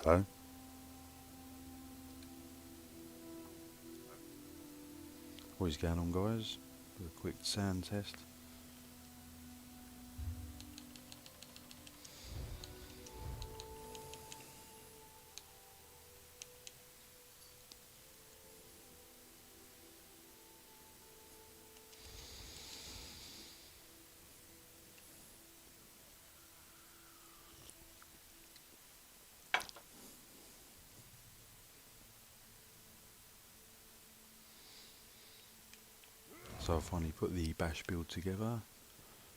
Hello. What is going on, guys? Do a quick sound test. So I finally put the bash build together.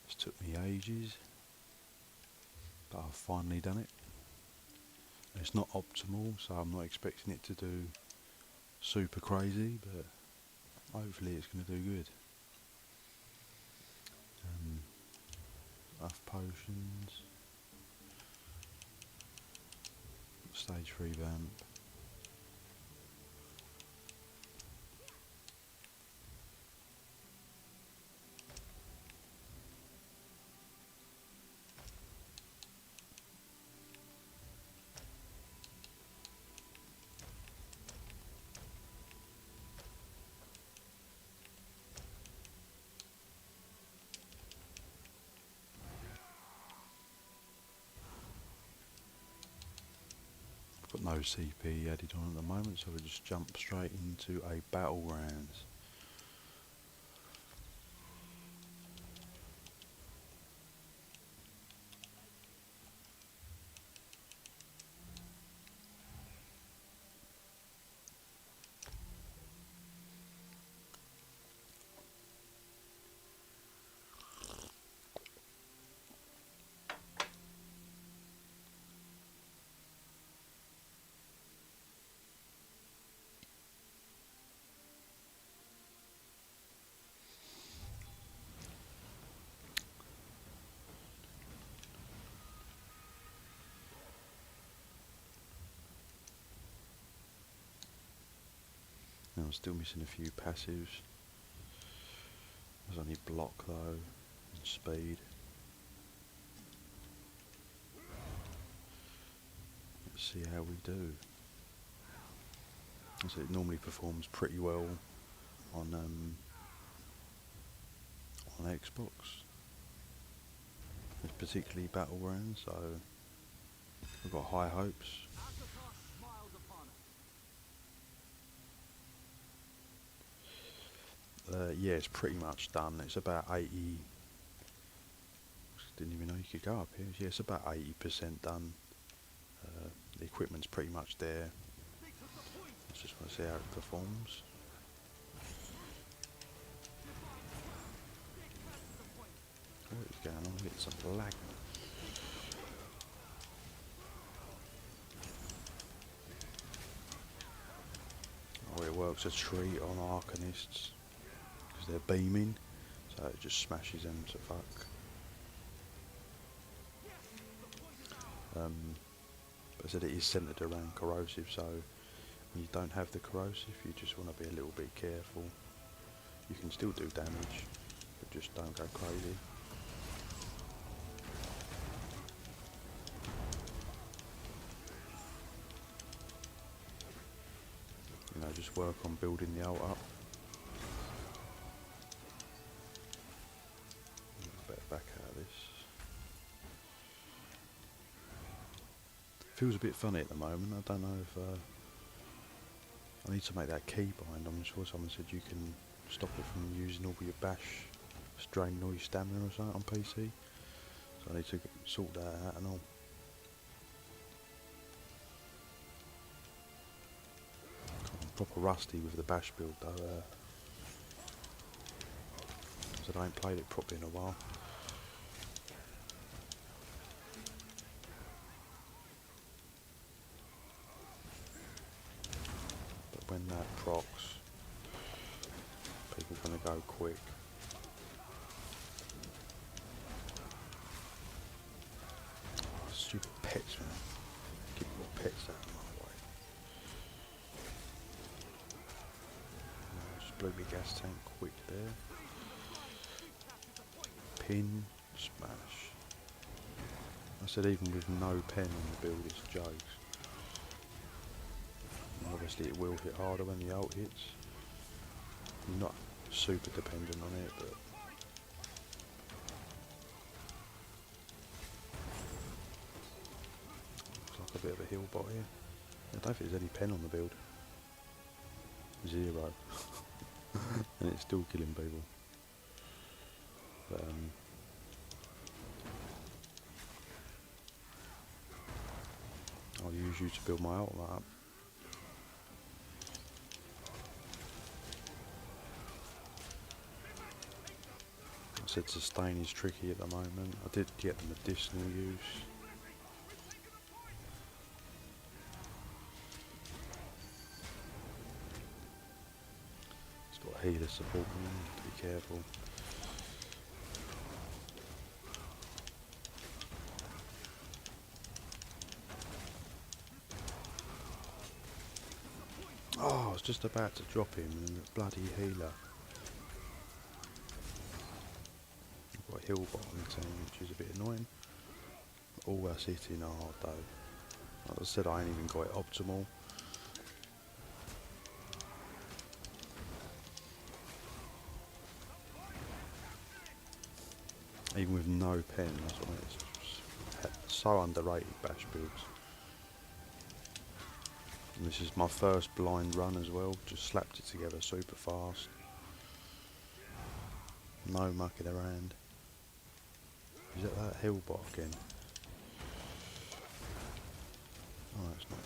It's took me ages, but I've finally done it. It's not optimal, so I'm not expecting it to do super crazy, but hopefully it's going to do good. Enough potions. Stage 3 vamp. Got no CP added on at the moment, so we'll just jump straight into a battlegrounds. Now I'm still missing a few passives. There's only block though, and speed. Let's see how we do. So it normally performs pretty well on Xbox. It's particularly Battlegrounds, so I've got high hopes. Yeah, it's pretty much done. It's about 80. Didn't even know you could go up here. Yeah, it's about 80% done. The equipment's pretty much there. I just want to see how it performs. What is going on? I'm getting some lag. Oh, it works a treat on Arcanists because they're beaming, so it just smashes them to fuck. But I said it is centered around corrosive, so when you don't have the corrosive, you just want to be a little bit careful. You can still do damage, but just don't go crazy. You know, just work on building the ult up. Better back out of this. Feels a bit funny at the moment. I don't know if I need to make that keybind. I'm sure someone said you can stop it from using all your bash, strain all your stamina or something on PC. So I need to sort that out and all. I'm proper rusty with the bash build though. So I ain't played it properly in a while. But when that procs, people are gonna go quick. Stupid pets, man. Keep your pets out of my way. Just blew my gas tank quick there. Pin, smash. I said even with no pen on the build, it's jokes. obviously it will hit harder when the ult hits. You're not super dependent on it, but looks like a bit of a heal bot here. I don't think there's any pen on the build. 0. And it's still killing people. But, I'll use you to build my ult up. I said sustain is tricky at the moment. I did get the medicinal use. It's got a healer support me, be careful. Oh, I was just about to drop him and the bloody healer. I've got a heal bot on the team, which is a bit annoying. All that's hitting hard though. Like I said, I ain't even got it optimal. Even with no pen, that's what it's so underrated bash builds. And this is my first blind run as well, just slapped it together super fast. No mucking around. Is that hill bot again? Oh, it's not.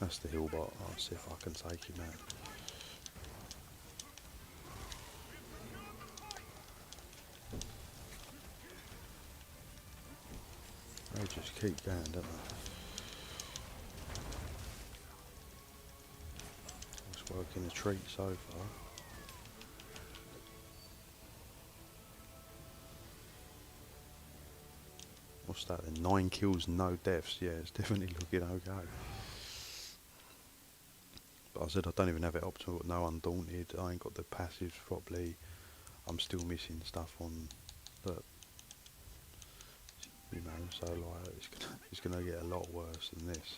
That's the hill bot. I'll see if I can take him out. They just keep going, don't they? It's working a treat so far. What's that then? 9 kills, no deaths. Yeah, it's definitely looking okay. But I said I don't even have it optimal, no undaunted. I ain't got the passives properly. I'm still missing stuff on that. You know, so like it's gonna get a lot worse than this.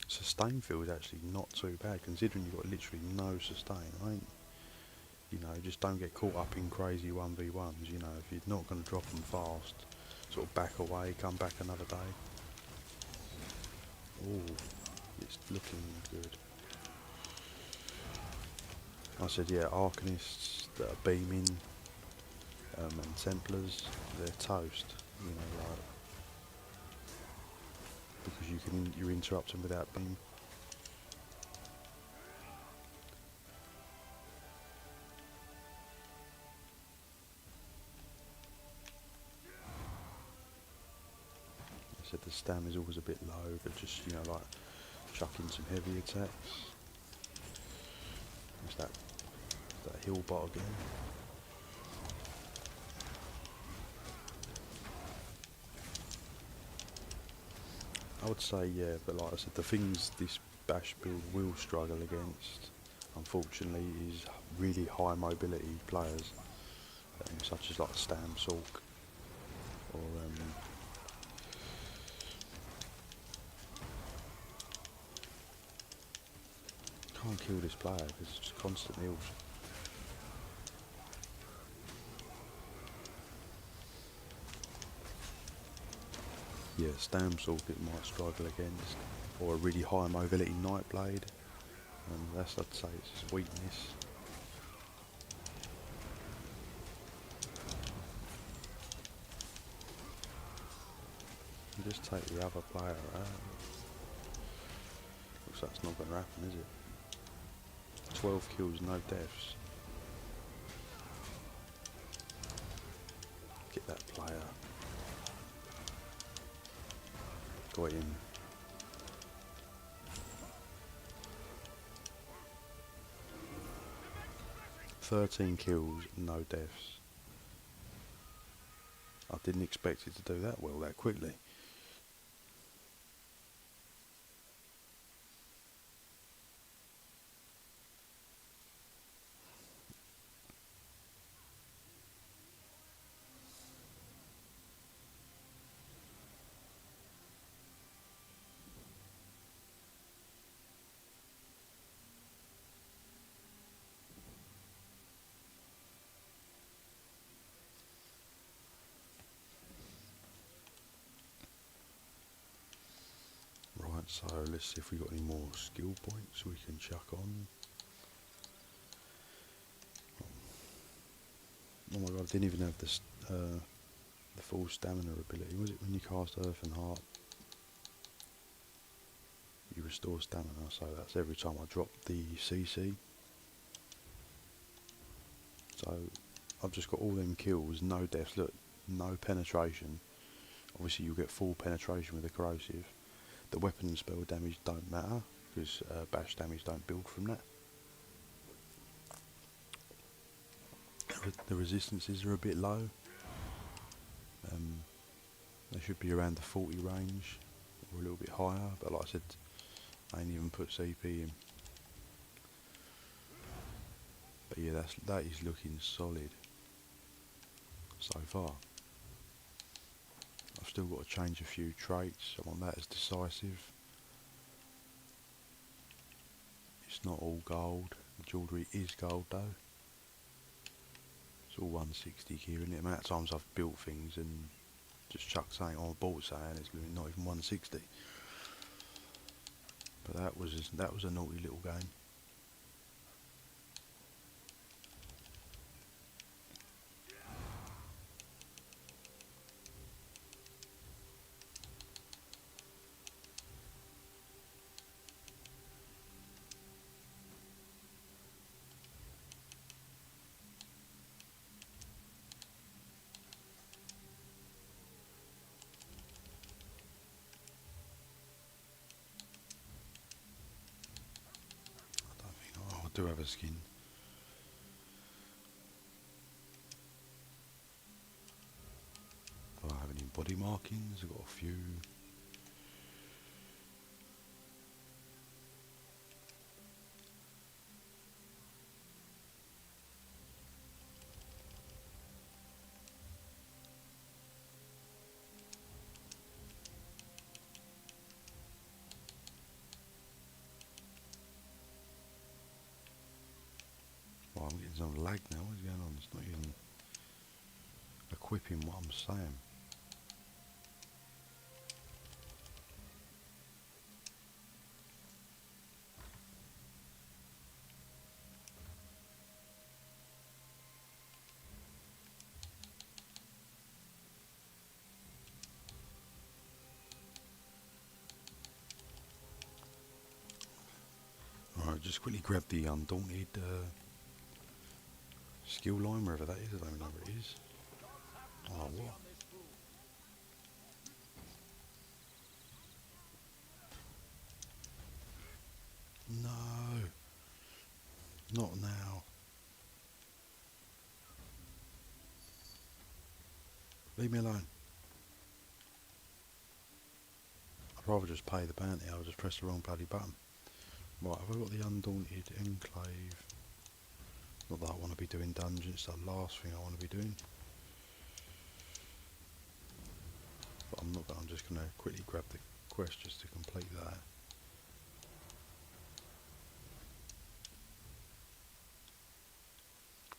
Sustain feels actually not too bad considering you've got literally no sustain. You know, just don't get caught up in crazy 1v1s. You know, if you're not going to drop them fast, sort of back away, come back another day. Ooh, it's looking good. I said, yeah, Arcanists that are beaming and Templars, they're toast. You know, like because you're interrupting without beam. I said the stam is always a bit low, but just, you know, like chucking some heavy attacks. There's that hill bot again. I would say yeah, but like I said, the things this bash build will struggle against, unfortunately, is really high mobility players, such as like Stam Salk or can't kill this player because it's just constant heals. Yeah, Stam Salk it might struggle against, or a really high mobility Nightblade, and that's, I'd say, it's his weakness. You just take the other player out. Looks like it's not going to happen, is it? 12 kills, no deaths. Get that player. Got him. "13 kills, no deaths." I didn't expect it to do that well that quickly. So let's see if we got any more skill points we can chuck on. Oh my god, I didn't even have this the full stamina ability. Was it when you cast Earth and Heart? You restore stamina, so that's every time I drop the CC. So I've just got all them kills, no deaths, look, no penetration. Obviously you'll get full penetration with the corrosive. The weapon and spell damage don't matter, because bash damage don't build from that. The resistances are a bit low. They should be around the 40 range, or a little bit higher, but like I said, I ain't even put CP in. But yeah, that is looking solid so far. I've still got to change a few traits. I want that as decisive. It's not all gold. The jewellery is gold though. It's all 160 here, and the amount of times I've built things and just chucked something on, bought something, it's not even 160. But that was a naughty little game. I do have a skin. Do I have any body markings? I've got a few. Well, I'm getting some lag now. What's going on? It's not even equipping what I'm saying. Alright, just quickly grab the Undaunted skill line, wherever that is. I don't even know where it is. Oh, what? No. Not now. Leave me alone. I'd rather just pay the bounty. I'll just press the wrong bloody button. Right, have I got the Undaunted Enclave? Not that I want to be doing dungeons, it's the last thing I want to be doing. But I'm just going to quickly grab the quest just to complete that.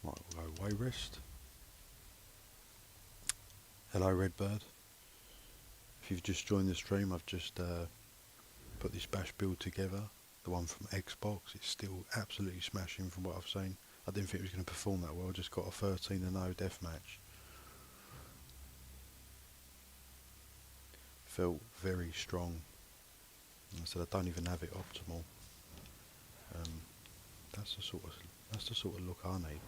Right, we'll go way rest. Hello Redbird. If you've just joined the stream, I've just put this bash build together. The one from Xbox, it's still absolutely smashing from what I've seen. I didn't think it was going to perform that well, I just got a 13-0 deathmatch. Felt very strong. I said I don't even have it optimal. That's the sort of look I need.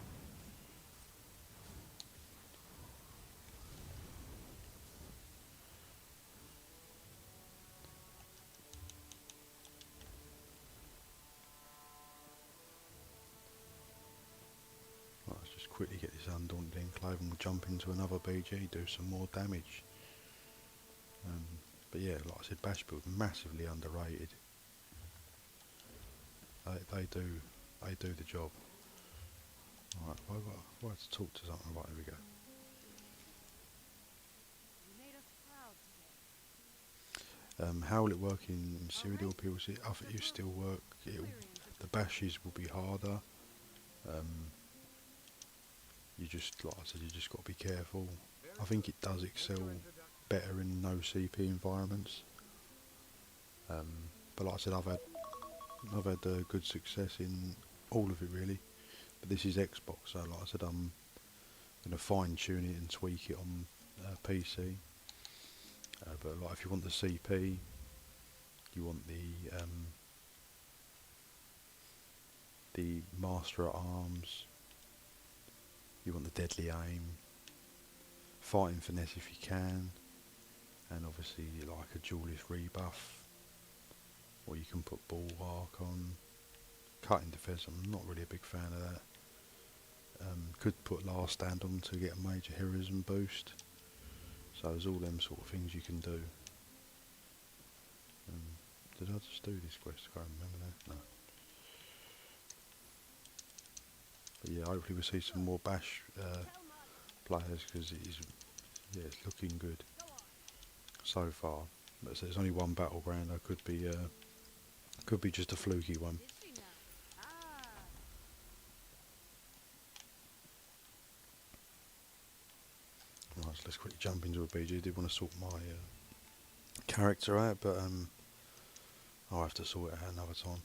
Right, let's just quickly get this Undaunted Enclave and we'll jump into another BG, do some more damage. But yeah, like I said, bash build massively underrated. They do the job. Alright, I have to talk to something. Right, here we go. How will it work in Cyrodiil PLC? I think it still work. The bashes will be harder. You just, like I said, you just got to be careful. I think it does excel better in no CP environments. but like I said, I've had good success in all of it really. But this is Xbox, so like I said, I'm going to fine tune it and tweak it on PC. But like if you want the CP, you want the Master at Arms, you want the Deadly Aim, Fighting Finesse if you can, and obviously like a duelist rebuff, or you can put Bulwark on. Cutting Defence, I'm not really a big fan of that. Could put Last Stand on to get a major heroism boost. So there's all them sort of things you can do. Did I just do this quest? I can't remember that. No. But yeah, hopefully we'll see some more Bash players, because it's looking good so far. But so there's only one battleground. That could be just a fluky one. Right, so let's quickly jump into a BG. I did want to sort my character out, but I'll have to sort it out another time.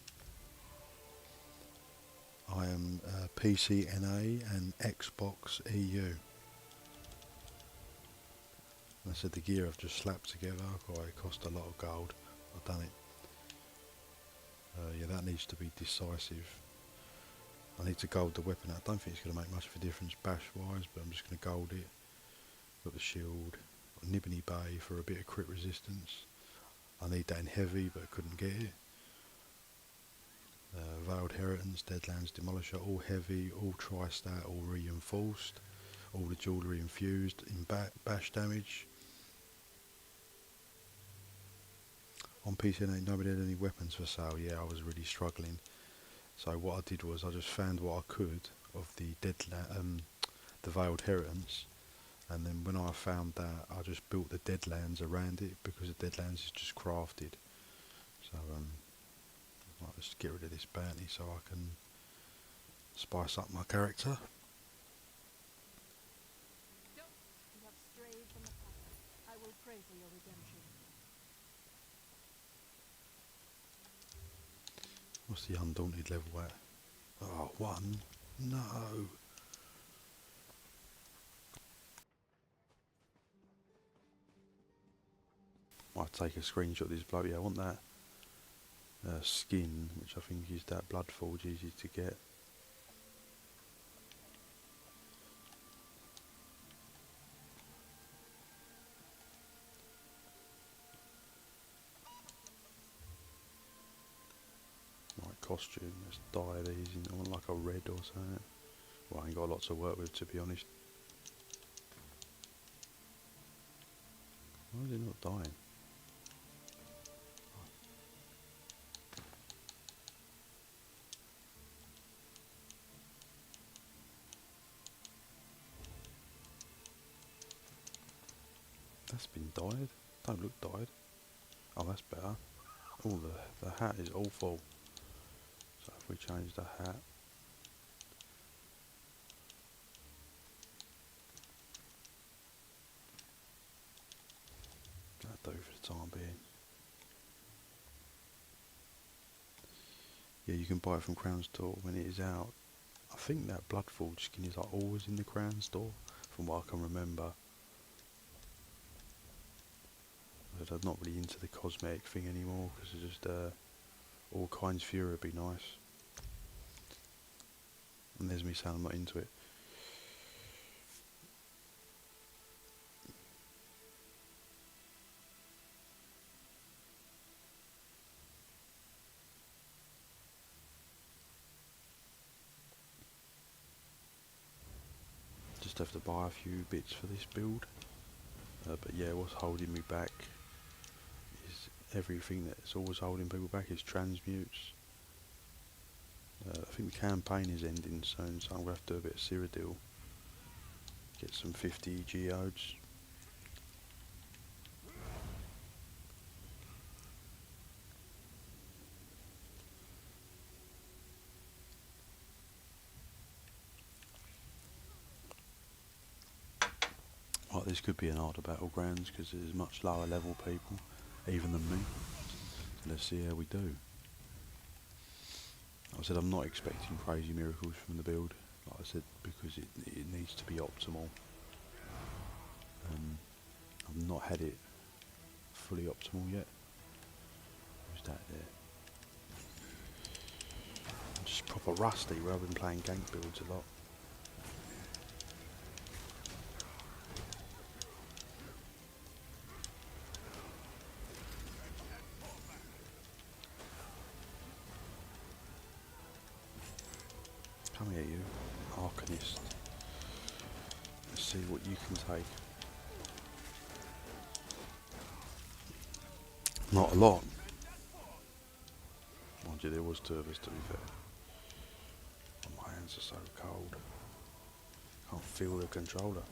I am PC NA and Xbox EU. And I said the gear I've just slapped together, it cost a lot of gold. I've done it. Yeah, that needs to be decisive. I need to gold the weapon. I don't think it's going to make much of a difference bash wise, but I'm just going to gold it. Got the shield, got Nibney Bay for a bit of crit resistance. I need that in heavy, but I couldn't get it. Veiled Inheritance, Deadlands Demolisher, all heavy, all tri-stat, all reinforced, all the jewellery infused in bash damage. On PC nobody had any weapons for sale. Yeah, I was really struggling. So what I did was I just found what I could of the the Veiled Inheritance, and then when I found that, I just built the Deadlands around it, because the Deadlands is just crafted. So I'll just get rid of this bounty so I can spice up my character. You have strayed from the path. I will pray for your redemption. What's the Undaunted level at? Oh, 1? No. I'll take a screenshot of this bloke. Yeah, I want that skin, which I think is that Bloodforge, easy to get. Right, costume, let's dye these in. I want like a red or something. Well, I ain't got a lot to work with, to be honest. Why is it not dying? That's been dyed. Don't look dyed. Oh, that's better. Oh, the hat is all full. So if we change the hat. That'll do for the time being. Yeah, you can buy it from Crown Store when it is out. I think that Bloodforge skin is like always in the Crown Store, from what I can remember. But I'm not really into the cosmetic thing anymore, because it's just all kinds Fury would be nice. And there's me saying I'm not into it. Just have to buy a few bits for this build. But yeah, what's holding me back is everything that's always holding people back is transmutes. I think the campaign is ending soon, so I'm going to have to do a bit of Cyrodiil. Get some 50 geodes. Right, this could be an harder battlegrounds because there's much lower level people, even than me. Let's see how we do. Like I said, I'm not expecting crazy miracles from the build, like I said, because it needs to be optimal. I've not had it fully optimal yet. Who's that there? I'm just proper rusty where I've been playing gank builds a lot. Come here, you Arcanist. Let's see what you can take. Not a lot. Mind you, there was two of us, to be fair. Oh, my hands are so cold. Can't feel the controller.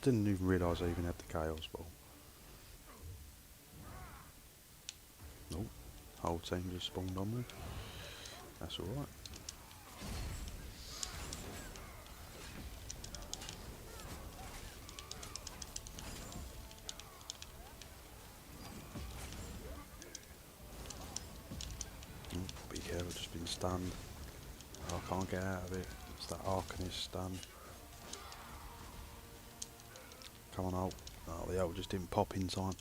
Didn't even realise I even had the Chaos Ball. Nope. Whole team just spawned on me. That's alright. Be careful, just been stunned. Oh, I can't get out of it. It's that Arcanist stun. Come on, ult. Oh, the ult just didn't pop in time.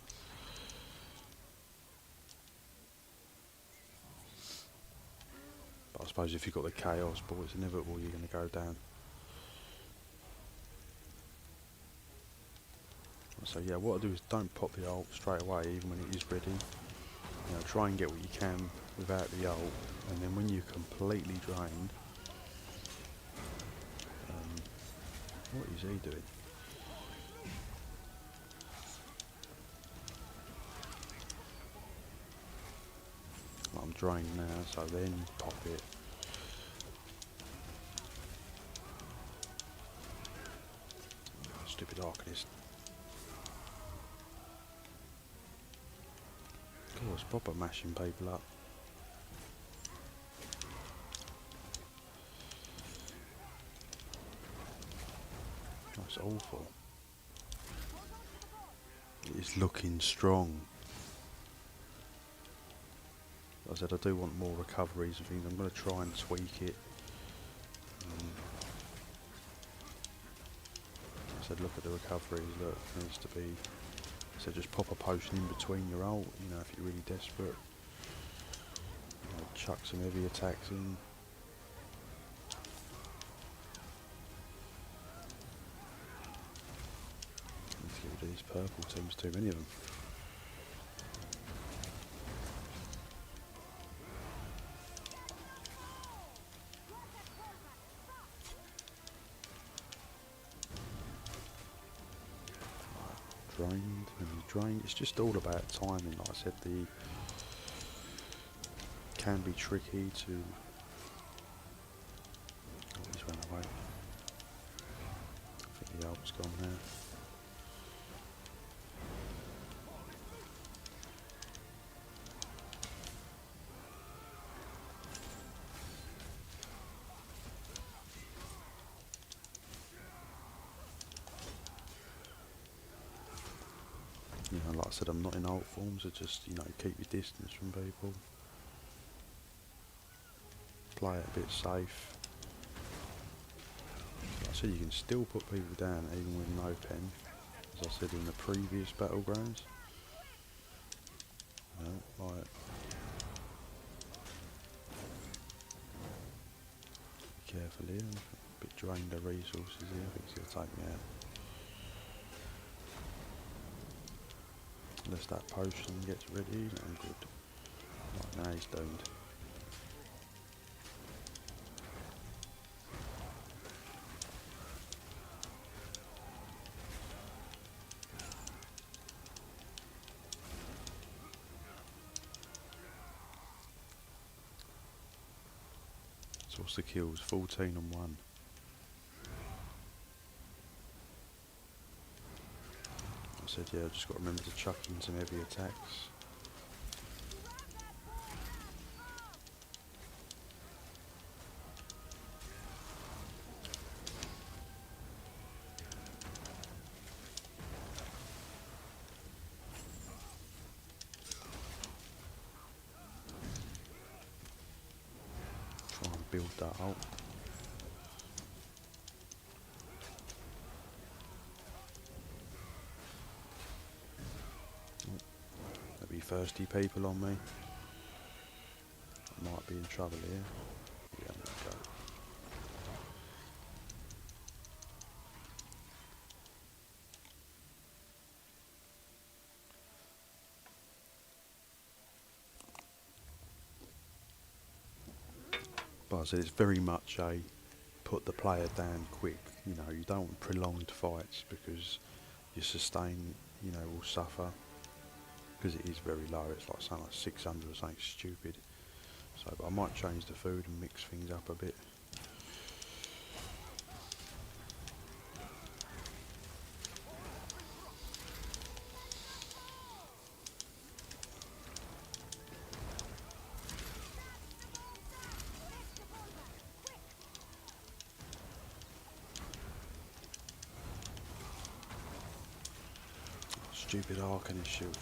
But I suppose if you've got the Chaos Ball, it's inevitable you're going to go down. So yeah, what I do is don't pop the ult straight away, even when it is ready. You know, try and get what you can without the ult, and then when you're completely drained, what is he doing? I'm drained now, so then pop it. Stupid Arcanist. God, it's proper mashing people up. That's awful. It's looking strong. Like I said, I do want more recoveries and things. I'm going to try and tweak it. I said, look at the recoveries. Look, it needs to be. So just pop a potion in between your ult. You know, if you're really desperate. You know, chuck some heavy attacks in. Let's get rid of these purple teams. Too many of them. Drained, and drained. It's just all about timing. Like I said, can be tricky to. Oh, he's run away. I think the ult's gone now. You know, like I said, I'm not in ult form, so just, you know, keep your distance from people. Play it a bit safe. Like I said, you can still put people down even with no pen, as I said in the previous battlegrounds. You know, like, be careful here. A bit drained of resources here. I think it's going to take me out. Unless that potion gets ready, I'm good. Right, now he's doomed. So what's the kills? 14 and 1. I said, yeah, I've just got to remember to chuck in some heavy attacks. build that ult. There'll be thirsty people on me. I might be in trouble here. Yeah, there we go. But I said it's very much a put the player down quick. You know, you don't want prolonged fights because your sustain, you know, will suffer because it is very low. It's like something like 600 or something stupid. So, but I might change the food and mix things up a bit. Stupid arc in his shield.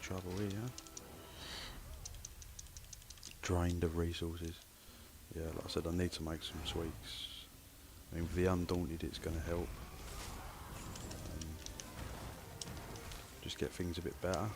Trouble here. Drained of resources. Yeah, like I said, I need to make some tweaks. I mean, with the Undaunted, it's going to help. Just get things a bit better.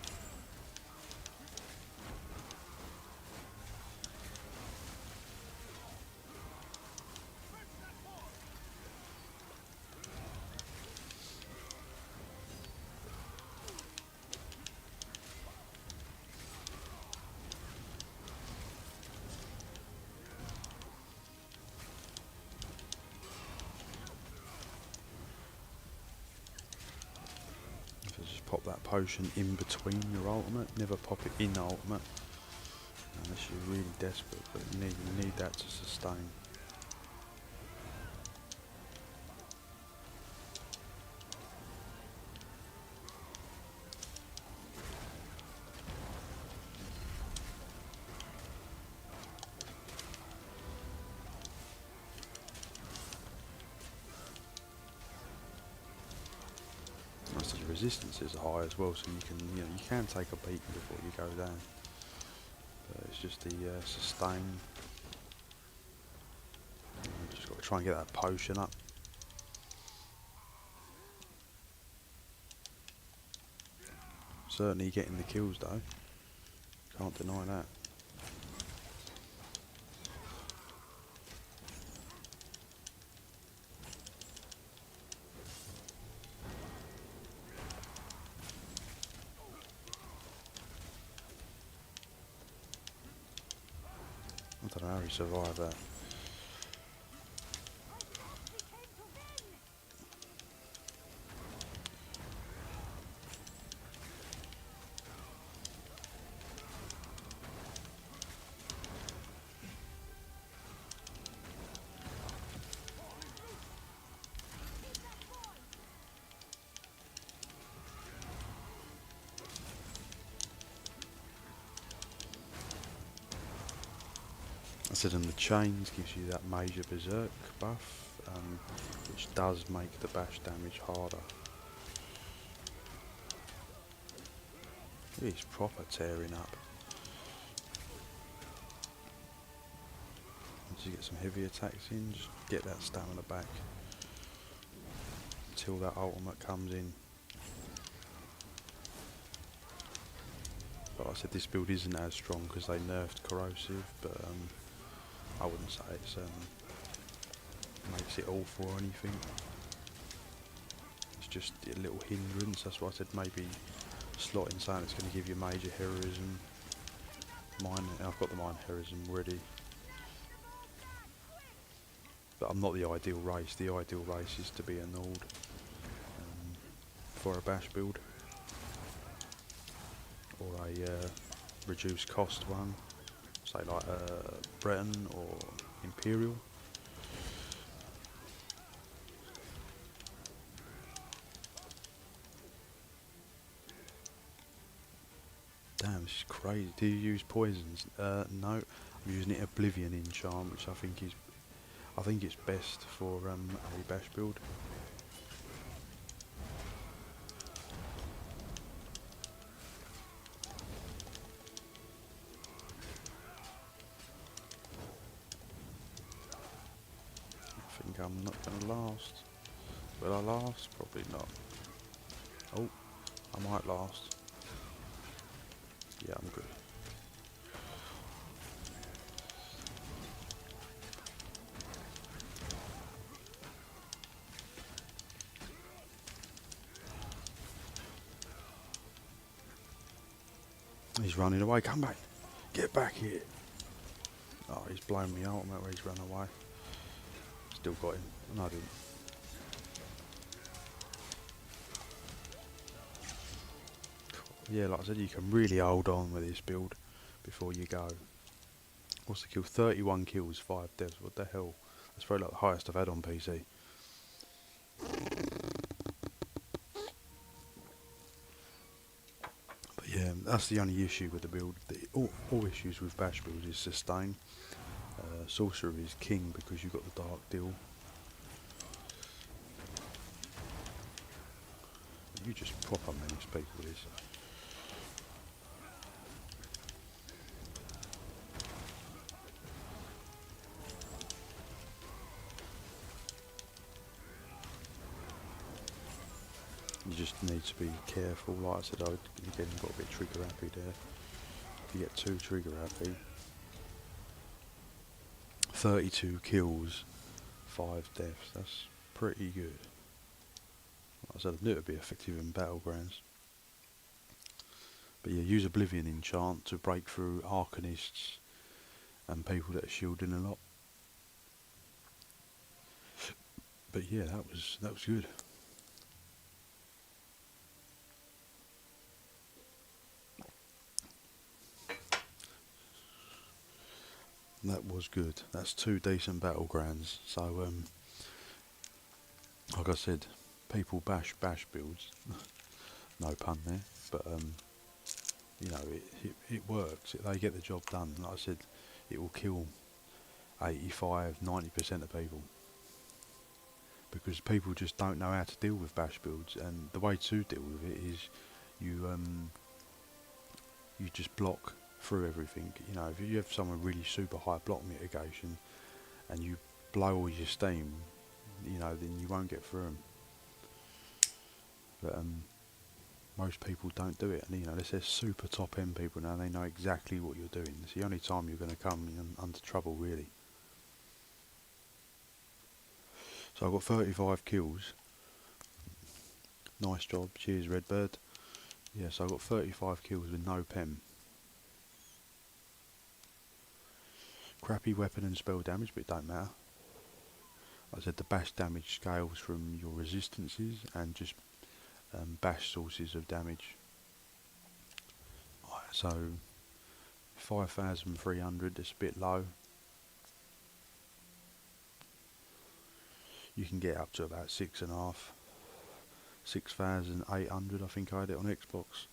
Pop that potion in between your ultimate, never pop it in ultimate unless you're really desperate, but you need that to sustain. The resistance is high as well, so you can take a beating before you go down. But it's just the sustain. Just got to try and get that potion up. Certainly getting the kills though. Can't deny that. I don't know how he survived that. I said, and the chains gives you that major berserk buff, which does make the bash damage harder. He's proper tearing up. Once you get some heavy attacks in, just get that stamina back until that ultimate comes in. But I said this build isn't as strong because they nerfed corrosive, but I wouldn't say it's makes it awful or anything. It's just a little hindrance. That's why I said maybe slot in something that's going to give you major heroism. I've got the mine heroism ready. But I'm not the ideal race. The ideal race is to be a Nord for a bash build. Or a reduced cost one, say like Breton or Imperial. Damn, this is crazy. Do you use poisons? No, I'm using it Oblivion enchant, which I think it's best for a bash build. I think I'm not gonna last. Will I last? Probably not. Oh, I might last. Yeah, I'm good. He's running away. Come back. Get back here. Oh, he's blown me out. Where he's run away. Still got him. No, I didn't. Yeah, like I said, you can really hold on with this build before you go. What's the kill? 31 kills, 5 deaths. What the hell? That's probably like the highest I've had on PC. But yeah, that's the only issue with the build. All issues with bash builds is sustain. Sorcerer is king because you've got the dark deal. You just proper menace people with this. You just need to be careful. Like I said, again, got a bit trigger happy there. If you get too trigger happy, 32 kills, 5 deaths. That's pretty good. Like I said, I knew it would be effective in battlegrounds. But yeah, use Oblivion enchant to break through Arcanists and people that are shielding a lot. But yeah, that was good. That was good. That's 2 decent battlegrounds. So like I said, people bash builds. No pun there, but you know, it works. They get the job done. Like I said, it will kill 85-90% of people because people just don't know how to deal with bash builds, and the way to deal with it is you just block through everything. You know, if you have someone really super high block mitigation and you blow all your steam, you know, then you won't get through them. But most people don't do it, and you know, this is super top end people now. They know exactly what you're doing. It's the only time you're going to come under trouble, really. So I've got 35 kills. Nice job. Cheers, Redbird. Yeah, so I've got 35 kills with no pen. Crappy weapon and spell damage, but it don't matter. Like I said, the bash damage scales from your resistances and just bash sources of damage. Right, so 5,300, that's a bit low. You can get up to about 6.5, 6,800. I think I had it on Xbox.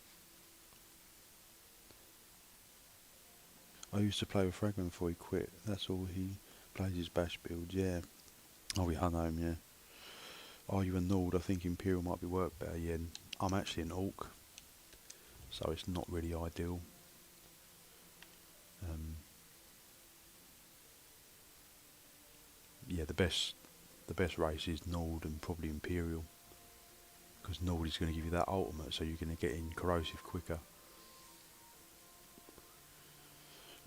I used to play with Fragment before he quit. That's all he plays his bash build. Yeah. Oh, we hung home. Yeah. Are you a Nord? I think Imperial might be work better. Yeah. I'm actually an Orc, so it's not really ideal. Yeah, the best race is Nord and probably Imperial, because Nord is going to give you that ultimate, so you're going to get in corrosive quicker.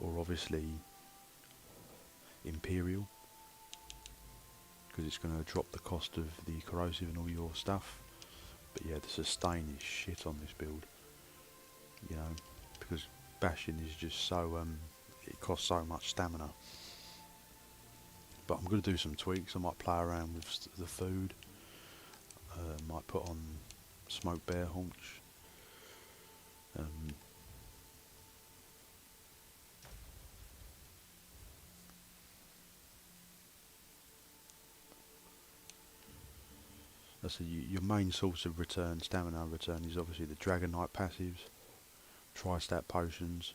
Or obviously Imperial, because it's going to drop the cost of the corrosive and all your stuff. But yeah, the sustain is shit on this build, you know, because bashing is just so it costs so much stamina. But I'm going to do some tweaks. I might play around with the food. Might put on smoked bear haunch. So your main source of return, stamina return, is obviously the Dragon Knight passives, tri-stat potions,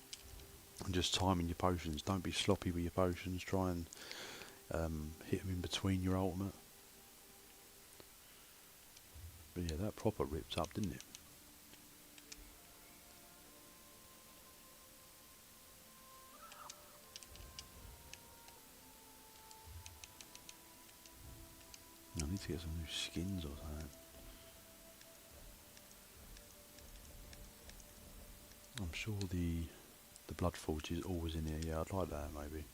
and just timing your potions. Don't be sloppy with your potions. Try and hit them in between your ultimate. But yeah, that proper ripped up, didn't it? I need to get some new skins or something. I'm sure the Blood Forge is always in here. Yeah, I'd like that maybe.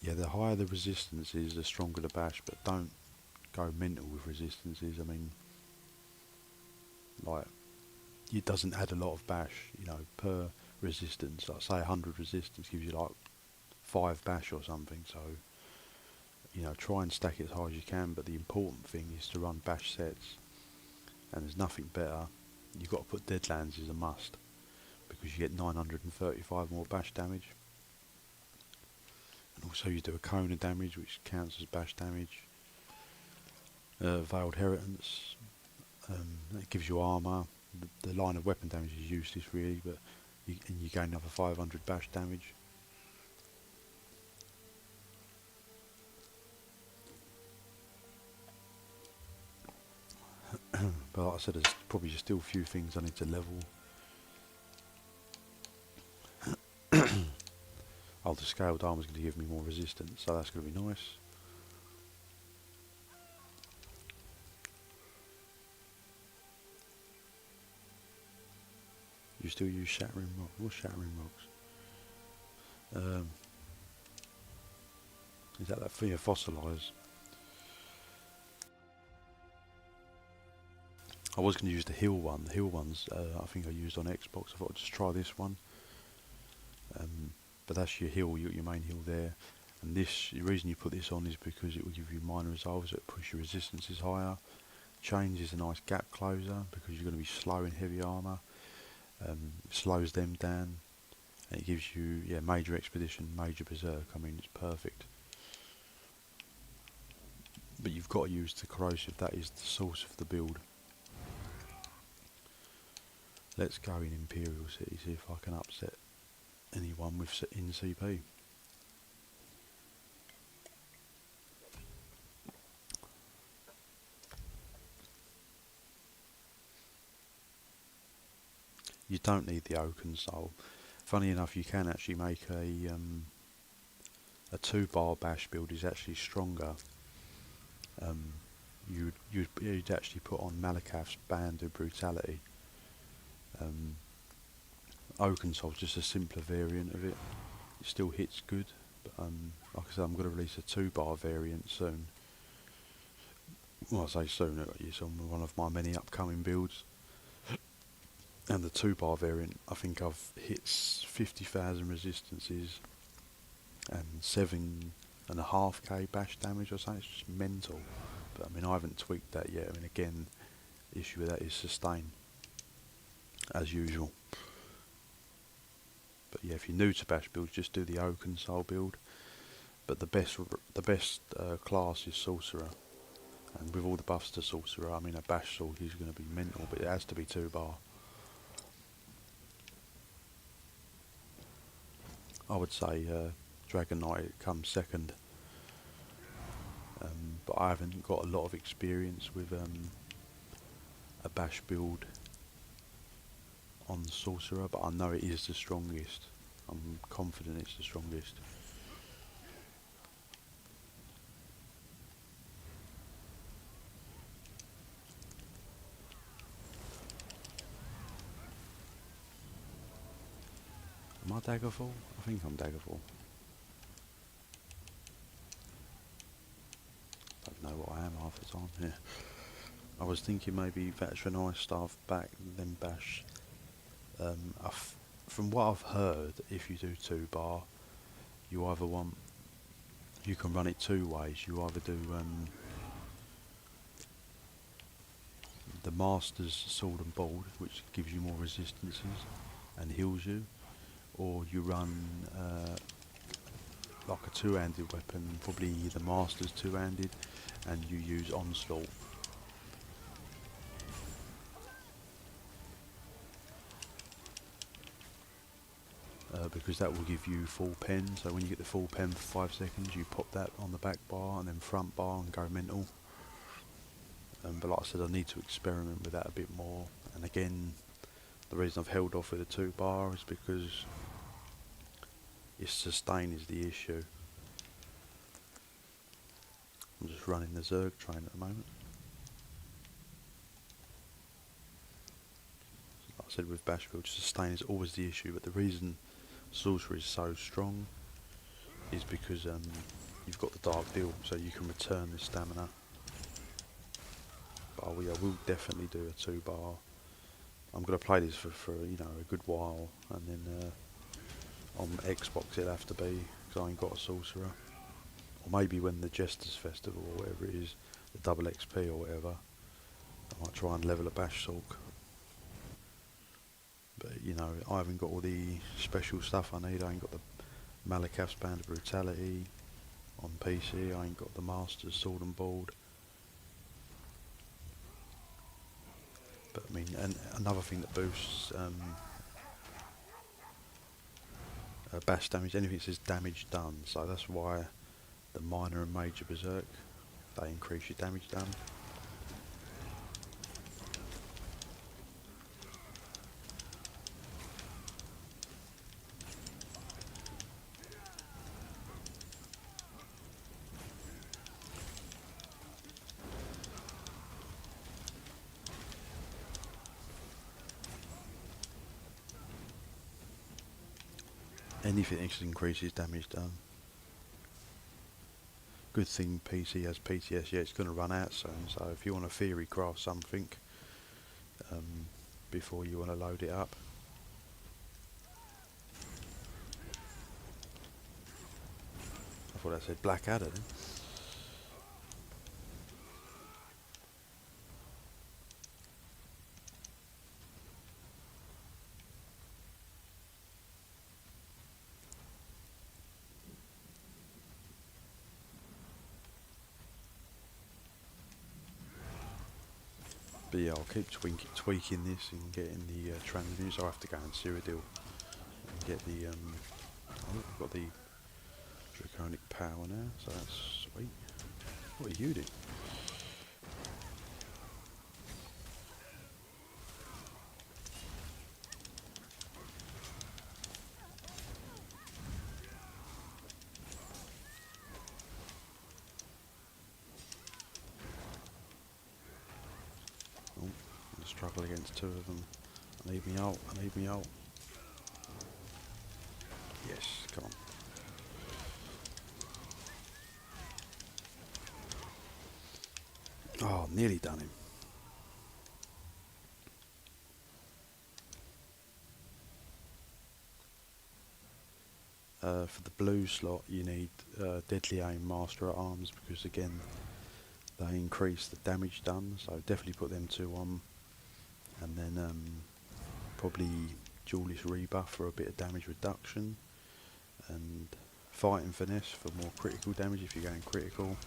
Yeah, the higher the resistance is, the stronger the bash, but don't go mental with resistances. I mean, like, it doesn't add a lot of bash, you know, per resistance. Like, say 100 resistance gives you like 5 bash or something, so, you know, try and stack it as high as you can, but the important thing is to run bash sets, and there's nothing better. You've got to put Deadlands as a must, because you get 935 more bash damage. And also you do a cone of damage, which counts as bash damage. Veiled Heritance, that gives you armour. The line of weapon damage is useless really, but you gain another 500 bash damage. But like I said, there's probably still a few things I need to level. Oh, the scaled armour is going to give me more resistance, so that's going to be nice. You still use Shattering Rock? What's Shattering Rocks? Is that thing of Fossilise? I was going to use the Heal one. The Heal one's I think I used on Xbox. I thought I'd just try this one. But that's your heal, your main heal there. And this, the reason you put this on is because it will give you minor resolves that push your resistances higher. Chains is a nice gap closer because you're going to be slow in heavy armour. It slows them down, and it gives you major expedition, major berserk. I mean, it's perfect. But you've got to use the corrosive. That is the source of the build. Let's go in Imperial City, see if I can upset anyone with in CP. You don't need the Oaken Soul. Funny enough, you can actually make a 2-bar bash build is actually stronger. You'd actually put on Malakath's Band of Brutality. Oaken Soul's just a simpler variant of it. It still hits good, but like I said, I'm going to release a 2-bar variant soon. Well, I say soon, it's on one of my many upcoming builds. And the 2-bar variant, I think I've hit 50,000 resistances and 7.5k bash damage or something. It's just mental. But I mean, I haven't tweaked that yet. I mean, again, the issue with that is sustain, as usual. But yeah, if you're new to bash builds, just do the Oaken Soul build. But the best class is Sorcerer. And with all the buffs to Sorcerer, I mean, a bash sword is going to be mental, but it has to be 2-bar. I would say Dragon Knight comes second, but I haven't got a lot of experience with a bash build on Sorcerer, but I know it is the strongest. I'm confident it's the strongest. Am I Daggerfall? I think I'm Daggerfall. Don't know what I am half the time. Yeah. I was thinking maybe Veteran Ice Staff back, then bash. From what I've heard, if you do 2-bar, you can run it 2 ways. You either do the Master's Sword and Board, which gives you more resistances and heals you, or you run like a two-handed weapon, probably the Master's two-handed, and you use Onslaught. Because that will give you full pen, so when you get the full pen for 5 seconds you pop that on the back bar and then front bar and go mental. But like I said, I need to experiment with that a bit more, and again the reason I've held off with the 2 bar is because its sustain is the issue. I'm just running the Zerg train at the moment. Like I said, with Bash build, sustain is always the issue, but the reason Sorcerer is so strong is because you've got the Dark Deal, so you can return the stamina. But I will definitely do a 2 bar. I'm going to play this for you know, a good while, and then on Xbox it'll have to be, because I ain't got a Sorcerer. Or maybe when the Jester's Festival or whatever it is, the double XP or whatever, I might try and level a Bash Sulk. But you know, I haven't got all the special stuff I need. I ain't got the Malakav's Band of Brutality on PC, I ain't got the Master's Sword and Board. But I mean, and another thing that boosts bash damage, anything that says damage done, so that's why the minor and major berserk, they increase your damage done. Anything that increases damage done. Good thing PC has PTS, yeah, it's going to run out soon, so if you want to theory craft something before you want to load it up. I thought that said Blackadder then. But yeah, I'll keep tweaking this and getting the transmutes. I'll have to go and Cyrodiil and get the oh, I've got the Draconic Power now, so that's sweet. What are you doing? Oh, I'm gonna struggle against 2 of them. I need me out, I need me out. Yes, come on. Oh, nearly done him. For the blue slot you need Deadly Aim Master at Arms, because again they increase the damage done, so definitely put them 2 on, and then probably Duelist Rebuff for a bit of damage reduction, and Fighting Finesse for more critical damage if you're going critical.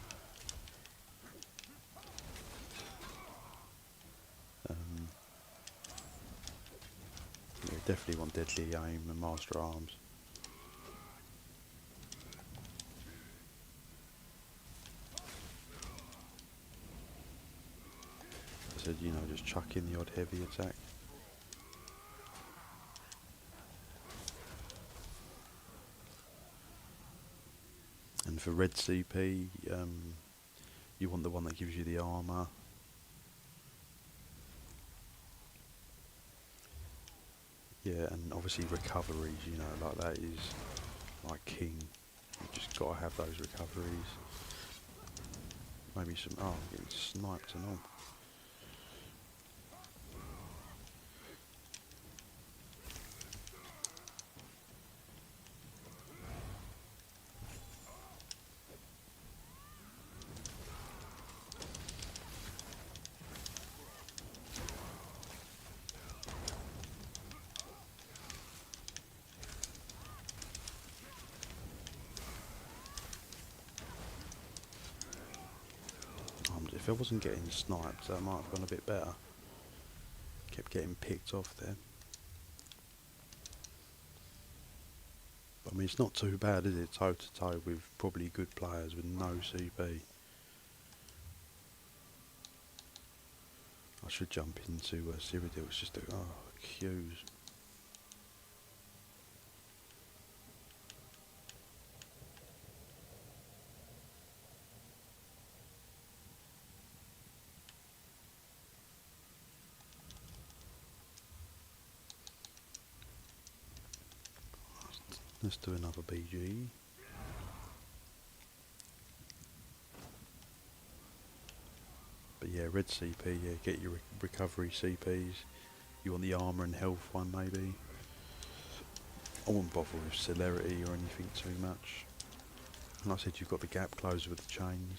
Yeah, definitely want Deadly Aim and Master Arms. I said, you know, just chuck in the odd heavy attack. And for red CP, you want the one that gives you the armour. Yeah, and obviously recoveries, you know, like that is like king. You just gotta have those recoveries. Maybe some, oh, I'm getting sniped and all. If I wasn't getting sniped, that might have gone a bit better. Kept getting picked off there. But, I mean, it's not too bad, is it? Toe to toe with probably good players with no CP. I should jump into Cyrodiil. It's just queues. Let's do another BG. But yeah, red CP, yeah, get your recovery CPs. You want the armour and health one maybe. I wouldn't bother with celerity or anything too much. And like I said, you've got the gap closer with the chains.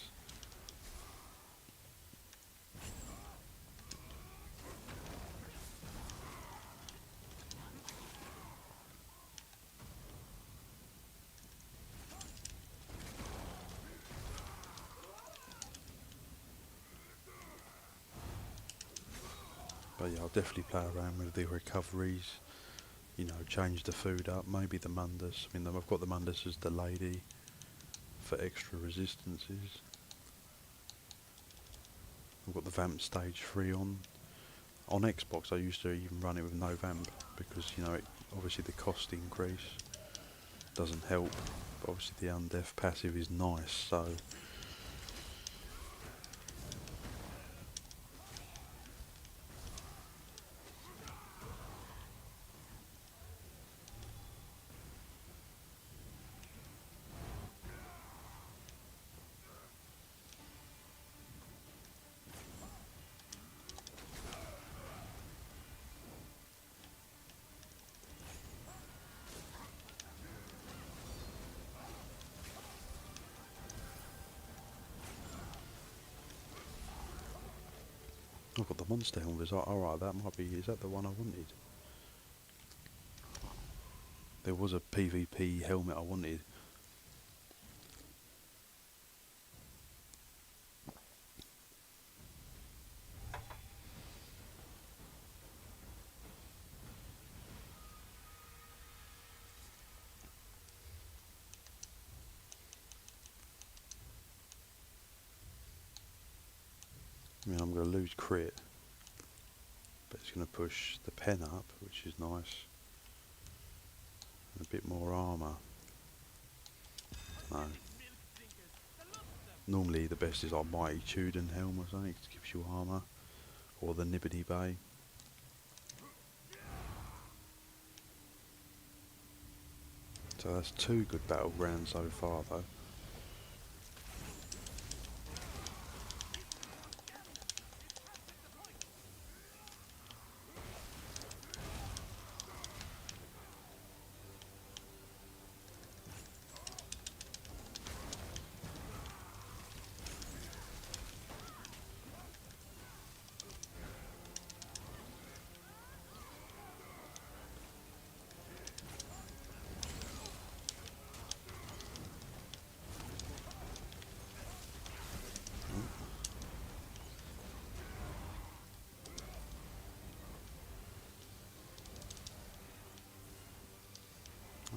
But yeah, I'll definitely play around with the recoveries. You know, change the food up. Maybe the Mundus. I mean, I've got the Mundus as the lady for extra resistances. I've got the Vamp stage 3 on. On Xbox, I used to even run it with no Vamp because, you know, obviously the cost increase doesn't help. But obviously the Undeath passive is nice, so... I've got the monster helmet. Alright, that might be... Is that the one I wanted? There was a PvP helmet I wanted. I mean, I'm going to lose crit, but it's going to push the pen up, which is nice. And a bit more armour. No. Normally the best is like Mighty Tudor helm or something, it gives you armour. Or the Nibbity Bay. So that's 2 good battlegrounds so far though.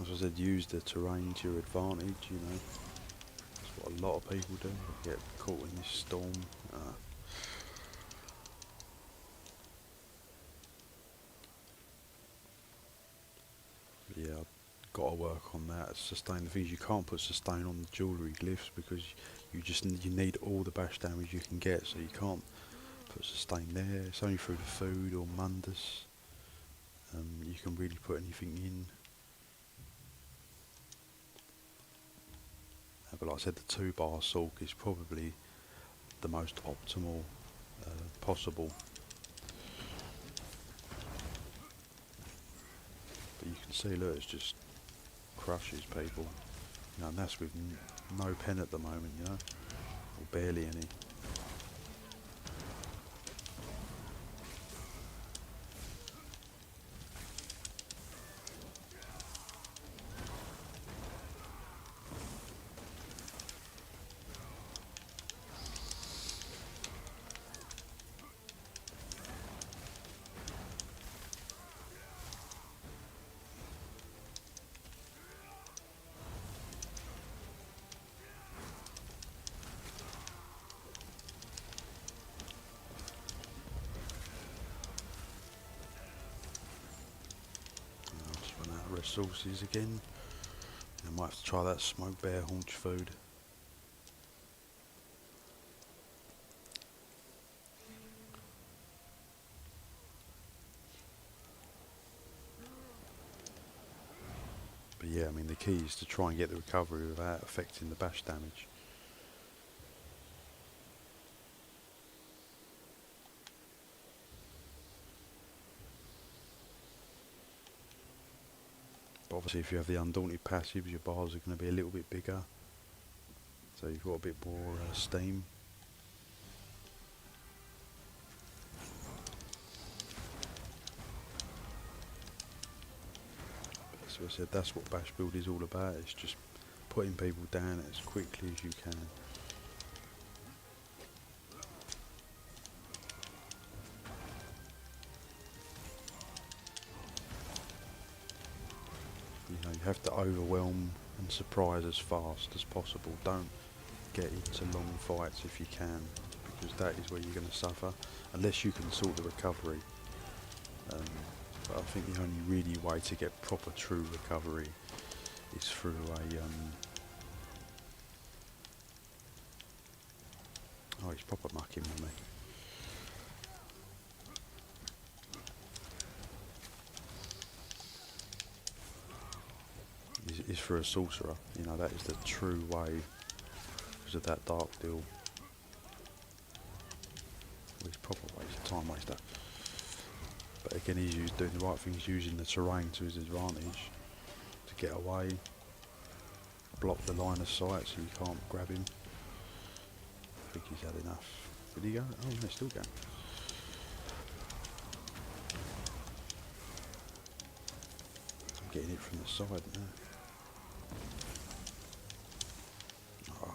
As I said, use the terrain to your advantage, you know. That's what a lot of people do. They get caught in this storm. Yeah, I've got to work on that. Sustain the things. You can't put sustain on the jewellery glyphs because you need all the bash damage you can get, so you can't put sustain there. It's only through the food or Mundus you can really put anything in. But like I said, the 2-bar Sulk is probably the most optimal possible. But you can see, look, it just crushes people. You know, and that's with no pen at the moment, you know, or barely any. resources again. I might have to try that smoked bear haunch food. But yeah, I mean the key is to try and get the recovery without affecting the bash damage. But obviously if you have the undaunted passives, your bars are going to be a little bit bigger. So you've got a bit more steam. So I said that's what bash build is all about. It's just putting people down as quickly as you can. You know, you have to overwhelm and surprise as fast as possible. Don't get into long fights if you can, because that is where you're going to suffer, unless you can sort the recovery. But I think the only really way to get proper true recovery is through a oh, he's proper mucking with me. Is for a sorcerer. You know, that is the true way because of that dark deal. He's proper time waster. But again, he's doing the right things, using the terrain to his advantage to get away, block the line of sight so you can't grab him. I think he's had enough. Did he go? Oh, no, still going. I'm getting it from the side now. Oh,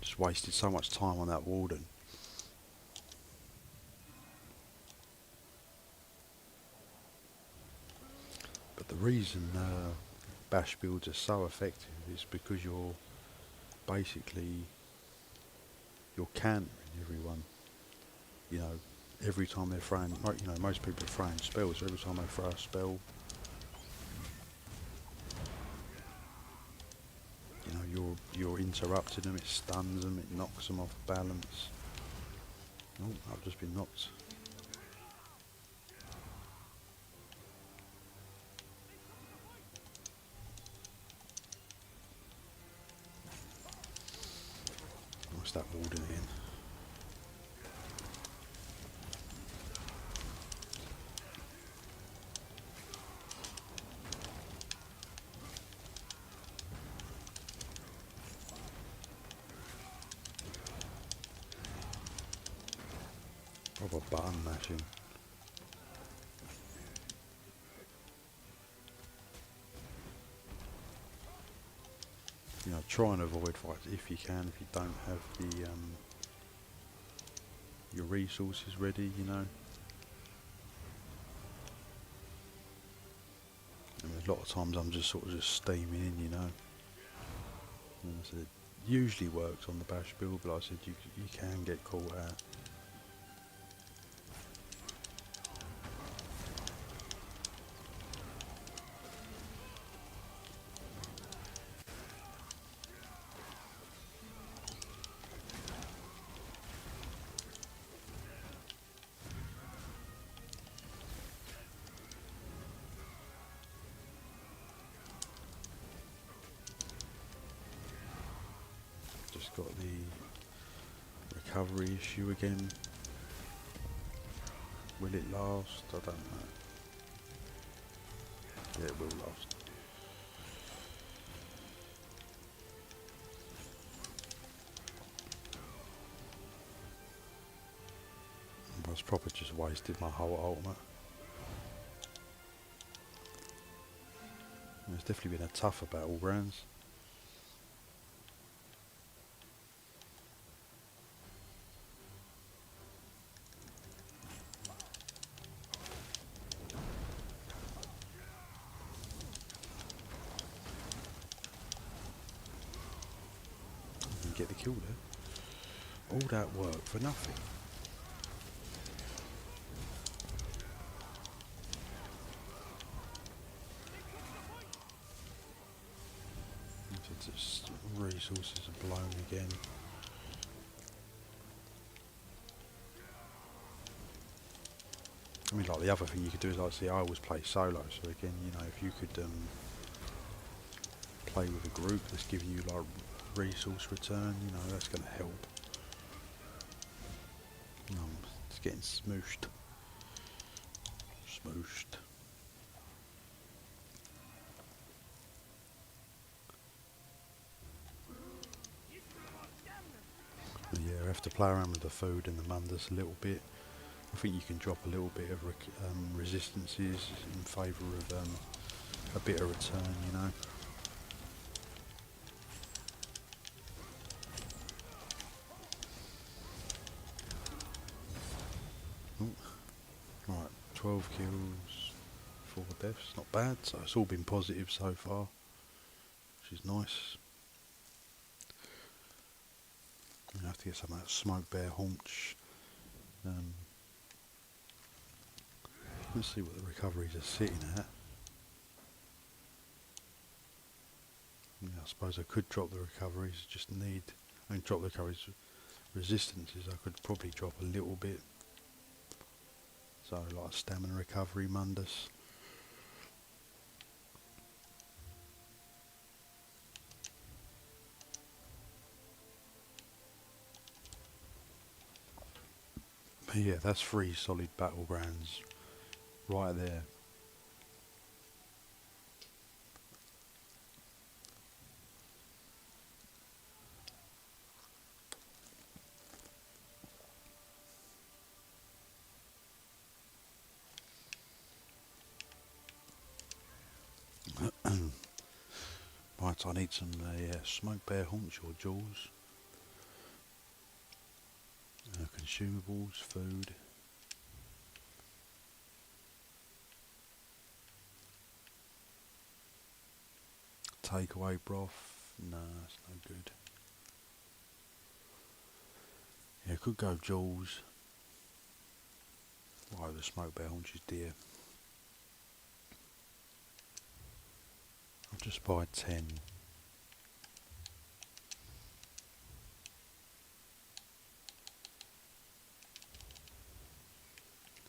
just wasted so much time on that warden. But the reason bash builds are so effective is because you're countering everyone. You know, every time they're throwing, you know, most people are throwing spells, so every time they throw a spell, you know, you're interrupting them, it stuns them, it knocks them off balance. Oh, I've just been knocked. What's that warden again? Proper button mashing. You know, try and avoid fights if you can, if you don't have the your resources ready, you know. I mean, a lot of times I'm just sort of just steaming in, you know. And I said, it usually works on the bash build, but like I said, you can get caught out. Just got the recovery issue again. Will it last? I don't know. Yeah, it will last. I was probably just wasted my whole ultimate. It's definitely been a tougher battlegrounds. Get the kill there. All that work for nothing. Just resources are blown again. I mean, like the other thing you could do is, like, see, I always play solo, so again, you know, if you could play with a group that's giving you like resource return, you know, that's going to help. It's getting smooshed. But yeah, I have to play around with the food and the Mundus a little bit. I think you can drop a little bit of resistances in favour of a bit of return, you know. Ooh. Right, 12 kills, 4 deaths, not bad, so it's all been positive so far, which is nice. I have to get some of that smoked bear haunch. Let's see what the recoveries are sitting at. Yeah, I suppose I could drop the recoveries, drop the recoveries resistances, I could probably drop a little bit. So like stamina recovery Mundus. But yeah, that's 3 solid battlegrounds right there. Right, I need some smoked bear haunch or jaws. Consumables, food. Takeaway broth. Nah, it's no good. Yeah, could go jaws. Why the smoked bear haunch is dear. I'll just buy 10.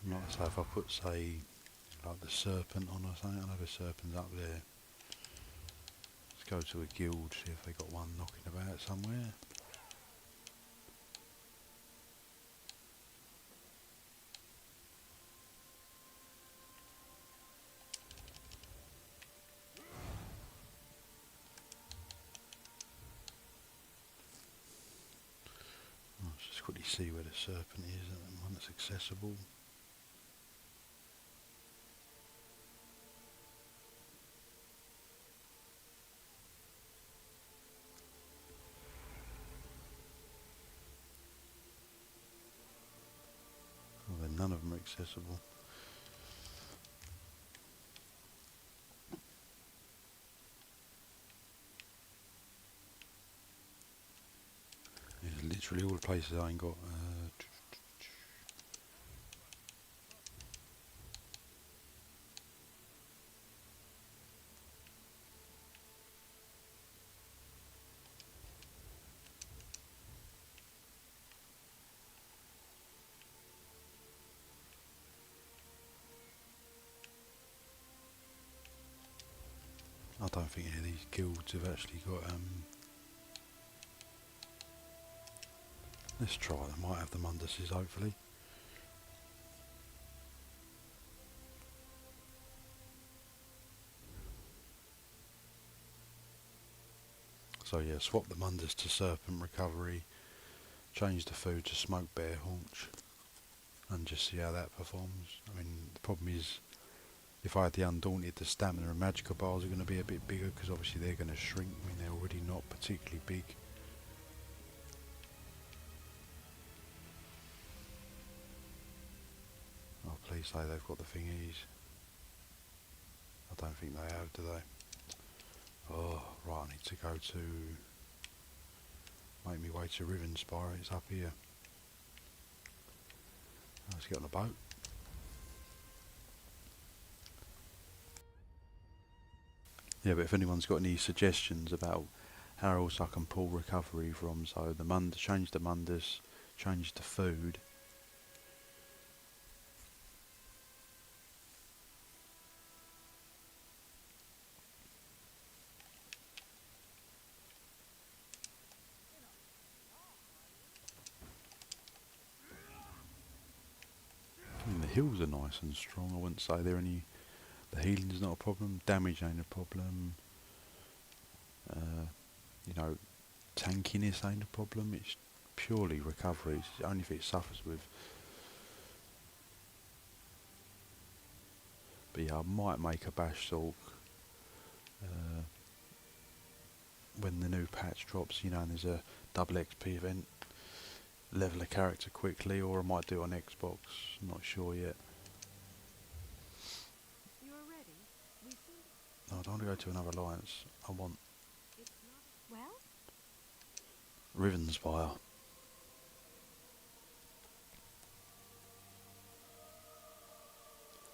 Like I say, if I put, say, like the serpent on or something, I know the serpent's up there. Let's go to a guild, see if they got one knocking about somewhere. Let's just quickly see where the serpent is and the one that's accessible. Well, then none of them are accessible. Yeah, literally all the places I ain't got. I don't think any of these guilds have actually got. Let's try. They might have the Munduses, hopefully. So yeah, swap the Mundus to serpent recovery. Change the food to smoked bear haunch, and just see how that performs. I mean, the problem is, if I had the Undaunted, the stamina and magical bars are going to be a bit bigger, because obviously they're going to shrink. I mean, they're already not particularly big. Oh, please say they've got the thingies. I don't think they have, do they? Oh, right, I need to go to... Make me way to Rivenspire, it's up here. Let's get on a boat. Yeah, but if anyone's got any suggestions about how else I can pull recovery from. So the change the mundus, change the food. I mean, the hills are nice and strong. I wouldn't say they're any. The healing's not a problem. Damage ain't a problem. You know, tankiness ain't a problem. It's purely recovery. It's only if it suffers with. But yeah, I might make a bash sulk when the new patch drops. You know, and there's a double XP event. Level a character quickly, or I might do it on Xbox. I'm not sure yet. You are ready? We seem No, I don't want to go to another alliance. I want it's not well? Rivenspire.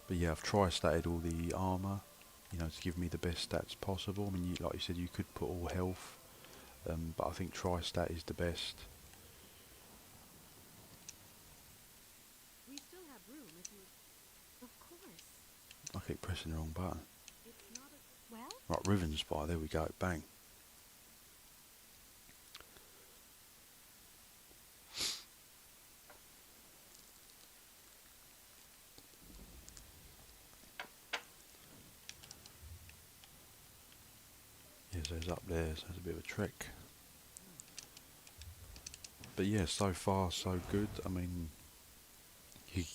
But yeah, I've tri-statted all the armour, you know, to give me the best stats possible. I mean, like you said, you could put all health, but I think tri-stat is the best. We still have room if you of course. I keep pressing the wrong button. It's not a well? Right, Rivenspire, there we go, bang. Yeah, so it's up there, so it's a bit of a trek. But yeah, so far so good. I mean,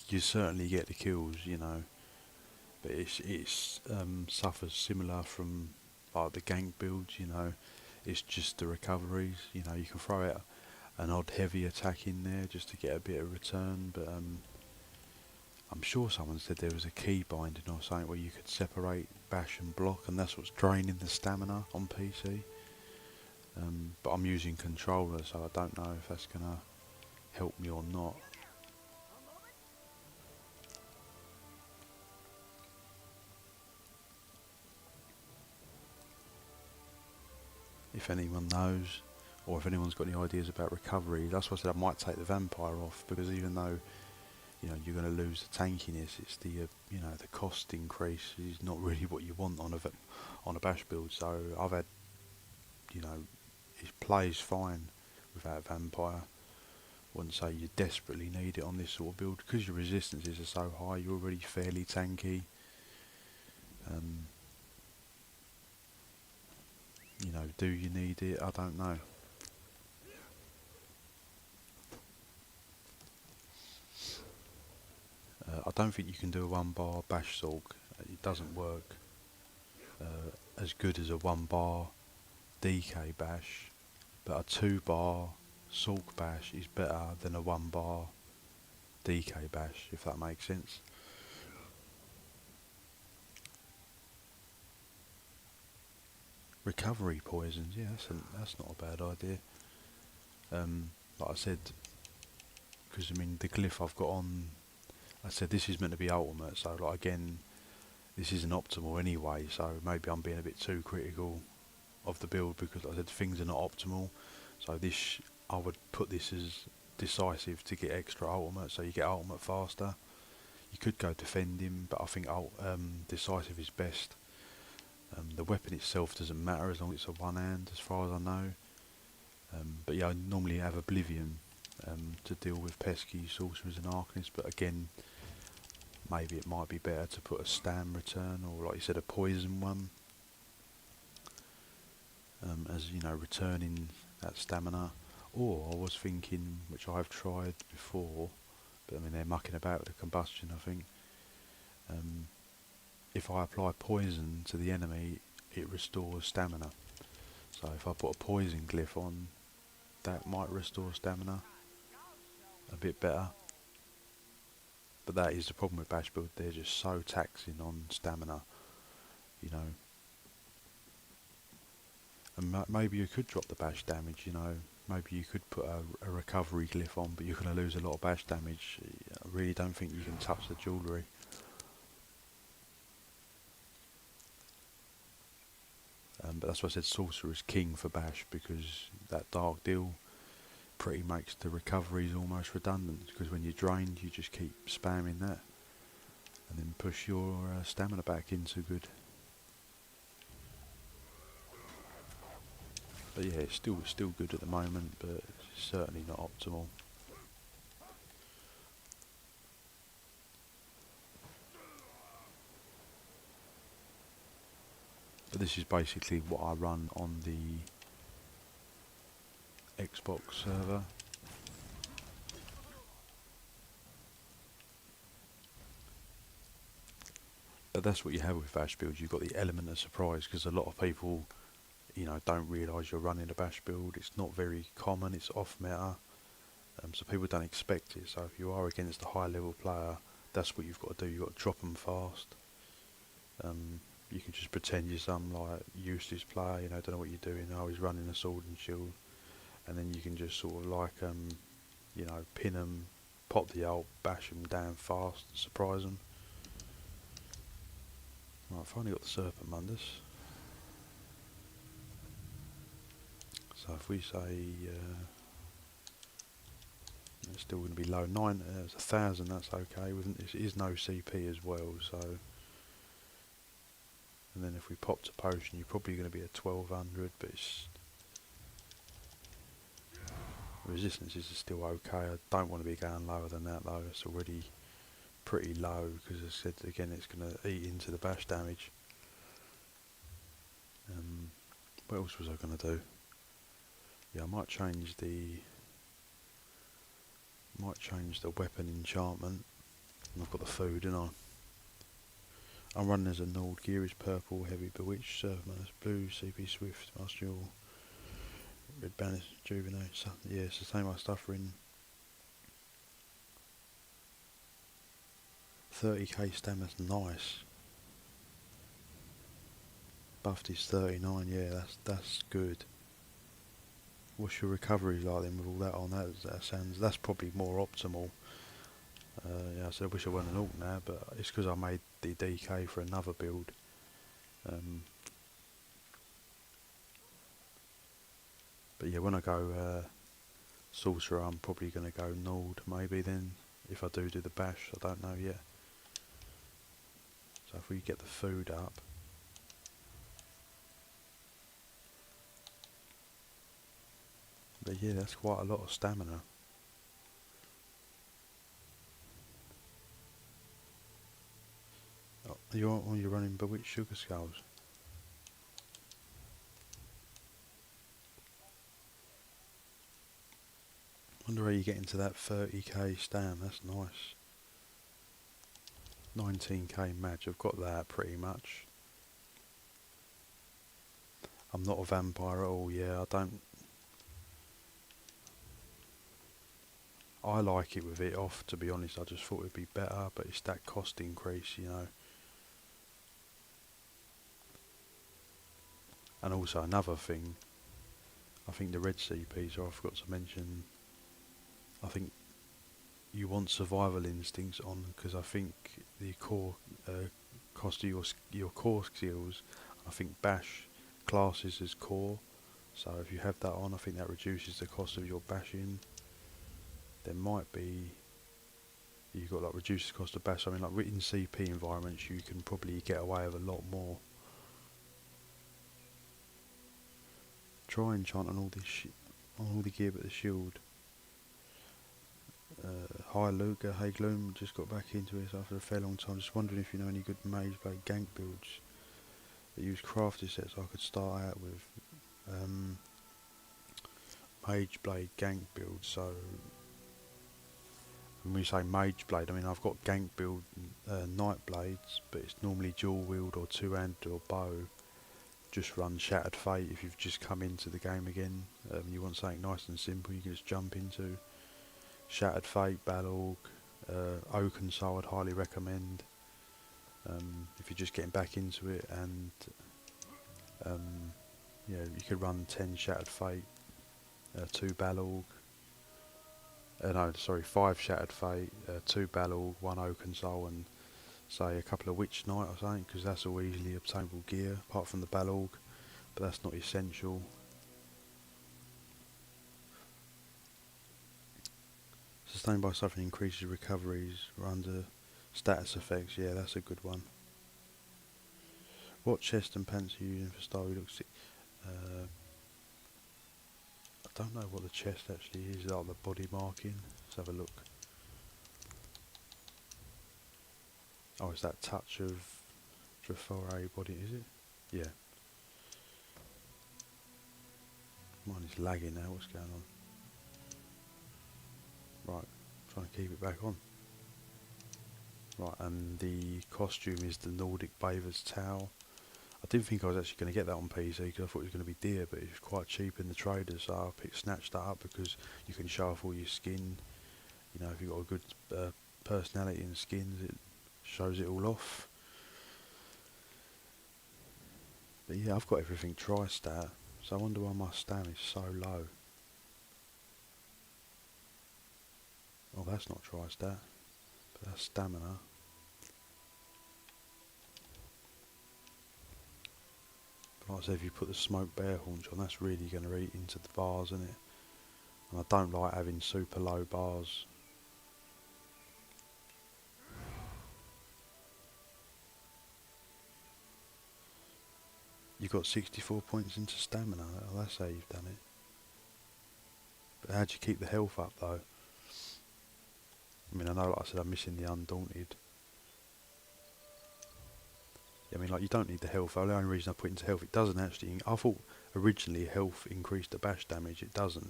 you certainly get the kills, you know, but it's suffers similar from like the gank builds, you know. It's just the recoveries, you know. You can throw out an odd heavy attack in there just to get a bit of return, but I'm sure someone said there was a key binding or something where you could separate bash and block, and that's what's draining the stamina on PC. But I'm using controller, so I don't know if that's gonna help me or not. If anyone knows, or if anyone's got any ideas about recovery, that's why I said I might take the vampire off, because even though, you know, you're going to lose the tankiness, it's the you know, the cost increase is not really what you want on a bash build. So I've had, you know, it plays fine without vampire. Wouldn't say you desperately need it on this sort of build because your resistances are so high. You're already fairly tanky. You know, do you need it? I don't know. I don't think you can do a 1-bar bash sulk. It doesn't work as good as a 1-bar DK bash, but a 2-bar sulk bash is better than a 1-bar DK bash, if that makes sense. Recovery poisons, yeah, that's not a bad idea. Like I said, because I mean the glyph I've got on, I said this is meant to be ultimate, so like again, this isn't optimal anyway, so maybe I'm being a bit too critical of the build because like I said things are not optimal. So this, I would put this as decisive to get extra ultimate, so you get ultimate faster. You could go defending, but I think decisive is best. The weapon itself doesn't matter as long as it's a one hand, as far as I know. But yeah, I normally have Oblivion to deal with pesky sorcerers and arcanists, but again, maybe it might be better to put a stam return, or like you said, a poison one, as you know, returning that stamina. Or I was thinking, which I've tried before, but I mean they're mucking about with the combustion, I think. If I apply poison to the enemy, it restores stamina. So if I put a poison glyph on, that might restore stamina a bit better. But that is the problem with bash build, they're just so taxing on stamina, you know. And maybe you could drop the bash damage, you know. Maybe you could put a recovery glyph on, but you're going to lose a lot of bash damage. I really don't think you can touch the jewellery. But that's why I said Sorcerer is king for Bash, because that Dark Deal pretty makes the recoveries almost redundant, because when you're drained you just keep spamming that and then push your stamina back into good. But yeah, it's still good at the moment, but it's certainly not optimal. But this is basically what I run on the Xbox server. But that's what you have with Bash builds. You've got the element of surprise, because a lot of people, you know, don't realise you're running a Bash build. It's not very common. It's off meta, so people don't expect it. So if you are against a high level player, that's what you've got to do. You've got to drop them fast. You can just pretend you're some like useless player, you know, don't know what you're doing. Oh, he's running a sword and shield, and then you can just sort of like, you know, pin them, pop the ult, bash them down fast, surprise them. Right, I've finally got the Serpent Mundus. So if we say it's still going to be low, it's 1,000. That's okay. It is no CP as well, so. And then if we pop to potion, you're probably going to be at 1,200, but it's resistances are still okay. I don't want to be going lower than that though. It's already pretty low, because as I said again, it's going to eat into the bash damage. What else was I going to do? Yeah, I might change the weapon enchantment. And I've got the food, didn't I? I'm running as a Nord. Gear is purple, heavy, bewitched, servant is blue, CP swift, martial, red banner, juvenile. So, yeah, it's the same old stuff for in 30k stamina's nice. Buffed is 39, yeah, that's good. What's your recovery like then with all that on? That's probably more optimal. Yeah, so I wish I weren't an alt now, but it's because I made the DK for another build. But yeah, when I go Sorcerer, I'm probably going to go Nord maybe then, if I do the bash, I don't know yet. So if we get the food up. But yeah, that's quite a lot of stamina. Oh, you're running Bewitched Sugar Skulls. Wonder how you get into that 30k stam, that's nice. 19k match, I've got that pretty much. I'm not a vampire at all, yeah, I like it with it off, to be honest. I just thought it'd be better, but it's that cost increase, you know. And also another thing, I think the red CPs, I forgot to mention, I think you want survival instincts on, because I think the core cost of your core skills, I think bash classes as core, so if you have that on, I think that reduces the cost of your bashing. There might be, you've got like reduces the cost of bash. I mean, like in CP environments you can probably get away with a lot more. Try enchant on all this on all the gear but the shield. Hi Luca, hey Gloom, just got back into this after a fair long time. Just wondering if you know any good Mage Blade gank builds that use crafted sets I could start out with. Mage Blade gank builds, so when we say Mage Blade, I mean I've got gank build Night Blades, but it's normally dual wield or two-handed or bow. Just run Shattered Fate if you've just come into the game again. You want something nice and simple you can just jump into. Shattered Fate, Balorg, Oaken Soul I'd highly recommend if you're just getting back into it, and yeah, you could run 10 Shattered Fate, 2 Balorg, no sorry 5 Shattered Fate, 2 Balorg, 1 Oaken Soul, and say a couple of Witch Knight or something, because that's all easily obtainable gear apart from the Balorg. but that's not essential. Sustained by suffering increases recoveries or under status effects. Yeah, that's a good one. What chest and pants are you using for style? You look sick. I don't know what the chest actually is, like the body marking. Let's have a look. Oh, it's that touch of Trafore body, is it? Yeah. Mine is lagging now, what's going on? Right, trying to keep it back on. Right, and the costume is the Nordic Bather's Towel. I didn't think I was actually going to get that on PC because I thought it was going to be dear, but it was quite cheap in the traders, so I snatched that up because you can show off all your skin. You know, if you've got a good personality in skins, it shows it all off. But yeah, I've got everything tri-stat, so I wonder why my stam is so low. Oh, that's not tri-stat, but that's stamina. But like I said, if you put the smoked bear haunch on, that's really going to eat into the bars, isn't it? And I don't like having super low bars. You got 64 points into stamina, oh, that's how you've done it. But how do you keep the health up though? I mean, I know, like I said, I'm missing the Undaunted. I mean, like, you don't need the health. The only reason I put it into health, it doesn't actually. I thought originally health increased the bash damage. It doesn't.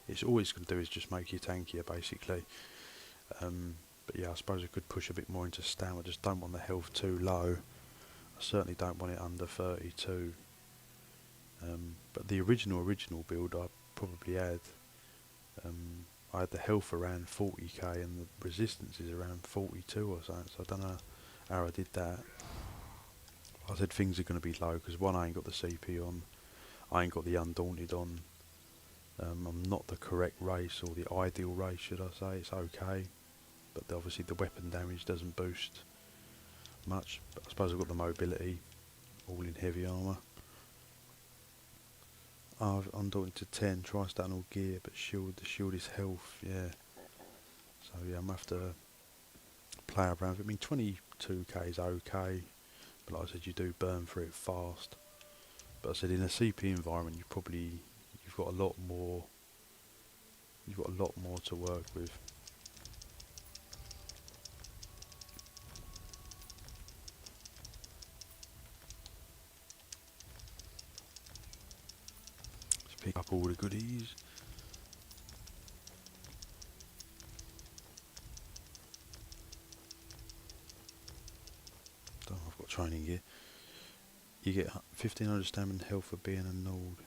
It's all it's going to do is just make you tankier, basically. But yeah, I suppose I could push a bit more into stam. I just don't want the health too low. I certainly don't want it under 32. But the original build, I probably had. I had the health around 40k and the resistance is around 42 or something. So I don't know how I did that. I said things are going to be low because one, I ain't got the CP on, I ain't got the Undaunted on, I'm not the correct race or the ideal race, should I say. It's okay, but obviously the weapon damage doesn't boost much. But I suppose I've got the mobility, all in heavy armour. I've Undaunted to 10, tri-stat and all gear, but the shield is health, yeah. So yeah, I'm going to have to play around with it. I mean, 22k is okay, but like I said, you do burn through it fast. But I said in a CP environment, you've got a lot more. You've got a lot more to work with. Let's pick up all the goodies. I've got training gear. You get 1500 stamina health for being a Nord.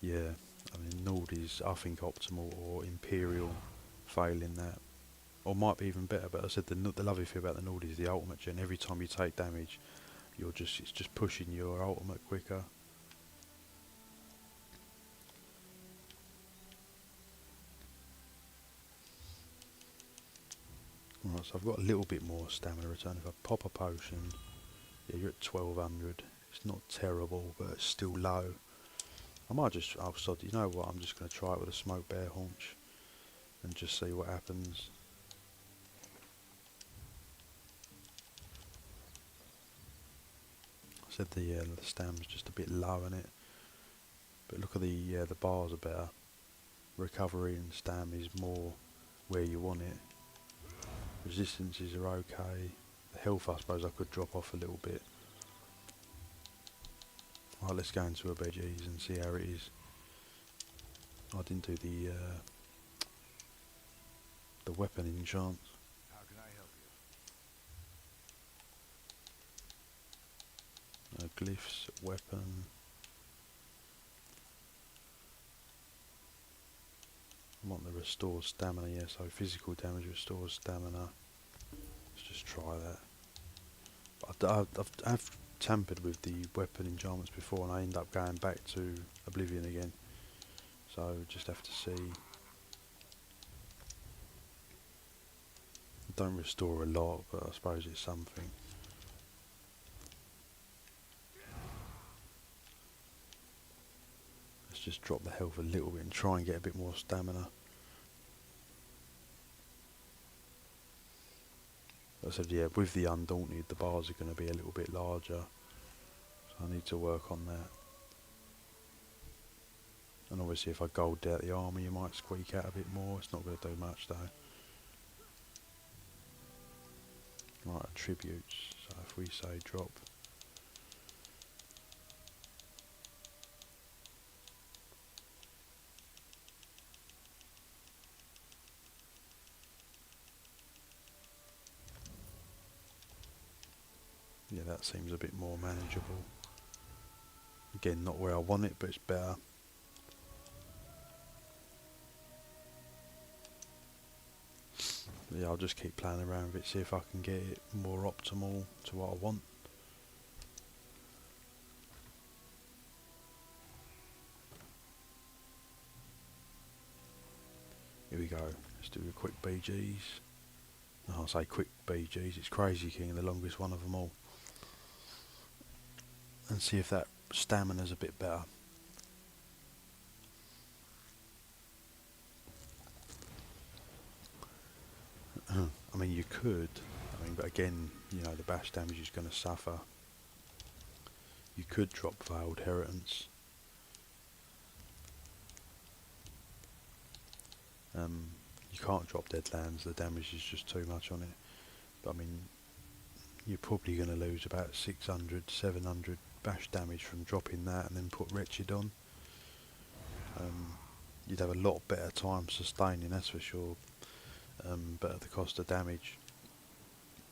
Yeah, I mean Nord is, I think, optimal or Imperial, failing that. Or might be even better, but I said the lovely thing about the Nord is the ultimate gen. Every time you take damage, it's just pushing your ultimate quicker. Right, so I've got a little bit more stamina return. If I pop a potion, yeah, you're at 1200. It's not terrible, but it's still low. I might just, oh sod, you know what, I'm just going to try it with a smoked bear haunch and just see what happens. I said the stam's just a bit low in it, but look at the bars are better. Recovery and stam is more where you want it. Resistances are okay. The health, I suppose I could drop off a little bit. Right, let's go into a veggies and see how it is. I didn't do the weapon enchant. How can I help you? Glyphs, weapon. I want the restore stamina, yeah, so physical damage restores stamina. Let's just try that. I've tampered with the weapon enchantments before and I end up going back to Oblivion again. So just have to see. Don't restore a lot, but I suppose it's something. just drop the health a little bit and try and get a bit more stamina. As I said, yeah, with the Undaunted, the bars are going to be a little bit larger, so I need to work on that. And obviously if I gold out the armour, you might squeak out a bit more. It's not going to do much though. Right, attributes, so if we say drop, yeah, that seems a bit more manageable. Again, not where I want it, but it's better. Yeah, I'll just keep playing around with it, see if I can get it more optimal to what I want. Here we go, let's do a quick BGs. I'll say quick BGs, it's Crazy King, the longest one of them all. And see if that stamina's a bit better. I mean, you could, but again, you know, the bash damage is going to suffer. You could drop Veiled Heritance. You can't drop Deadlands, the damage is just too much on it. But I mean, you're probably going to lose about 600, 700 bash damage from dropping that and then put Wretched on. You'd have a lot better time sustaining, that's for sure. But at the cost of damage,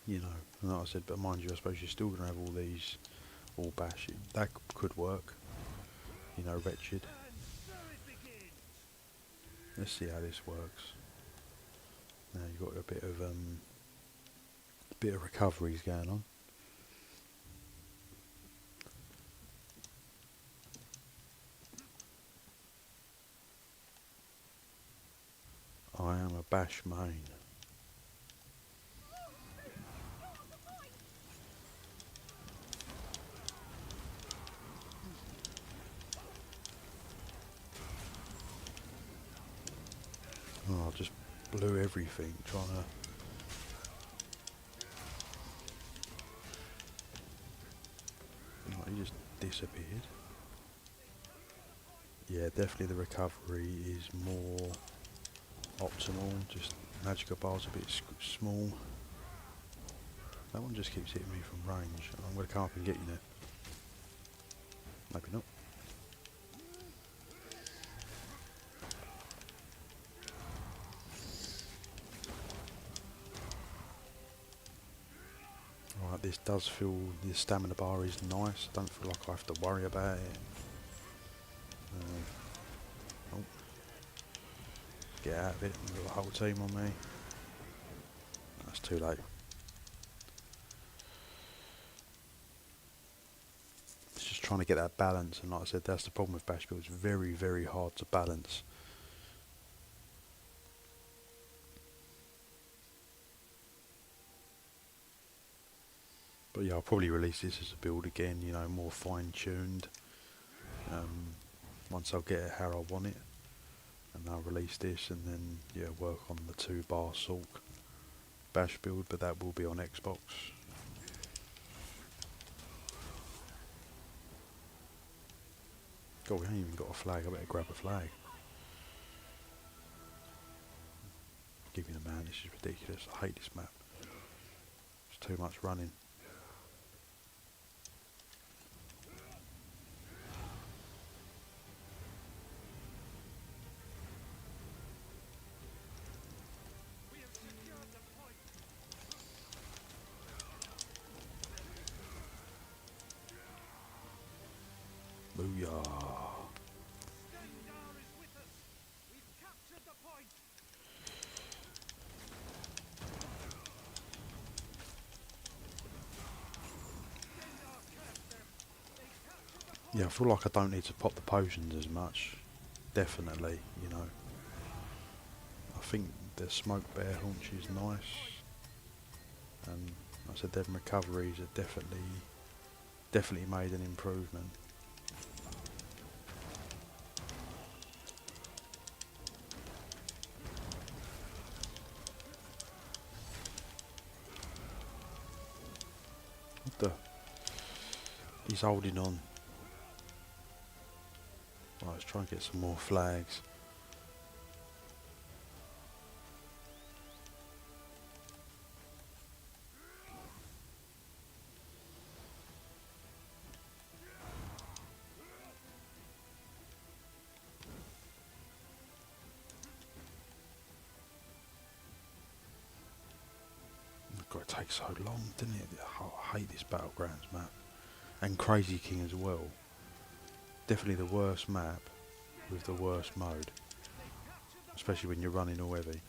you know, and like I said, but mind you, I suppose you're still going to have all these, all bash. That could work, you know, Wretched. Let's see how this works. Now you've got a bit of recoveries going on. I am a bash main. Oh, I just blew everything trying to. Oh, he just disappeared. Yeah, definitely the recovery is more optimal. Just Magica Bar's a bit small. That one just keeps hitting me from range. I'm going to come up and get you now. Maybe not. Right, this does feel, the stamina bar is nice. I don't feel like I have to worry about it. Oh. Get out of it, I've got the whole team on me. That's too late. It's just trying to get that balance, and like I said, that's the problem with bash build. It's very, very hard to balance. But yeah, I'll probably release this as a build again, you know, more fine-tuned. Once I'll get it how I want it, and I'll release this, and then yeah, work on the 2-bar Sulk bash build, but that will be on Xbox. God, we ain't even got a flag. I better grab a flag. Give me the man, this is ridiculous. I hate this map. It's too much running. Booyah. Yeah, I feel like I don't need to pop the potions as much. Definitely, you know. I think the smoke bear haunch is nice. And like I said, them recoveries are definitely made an improvement. He's holding on. Right, let's try and get some more flags. God, it takes so long, didn't it? I hate this Battlegrounds map. And Crazy King as well. Definitely the worst map with the worst mode. Especially when you're running all heavy.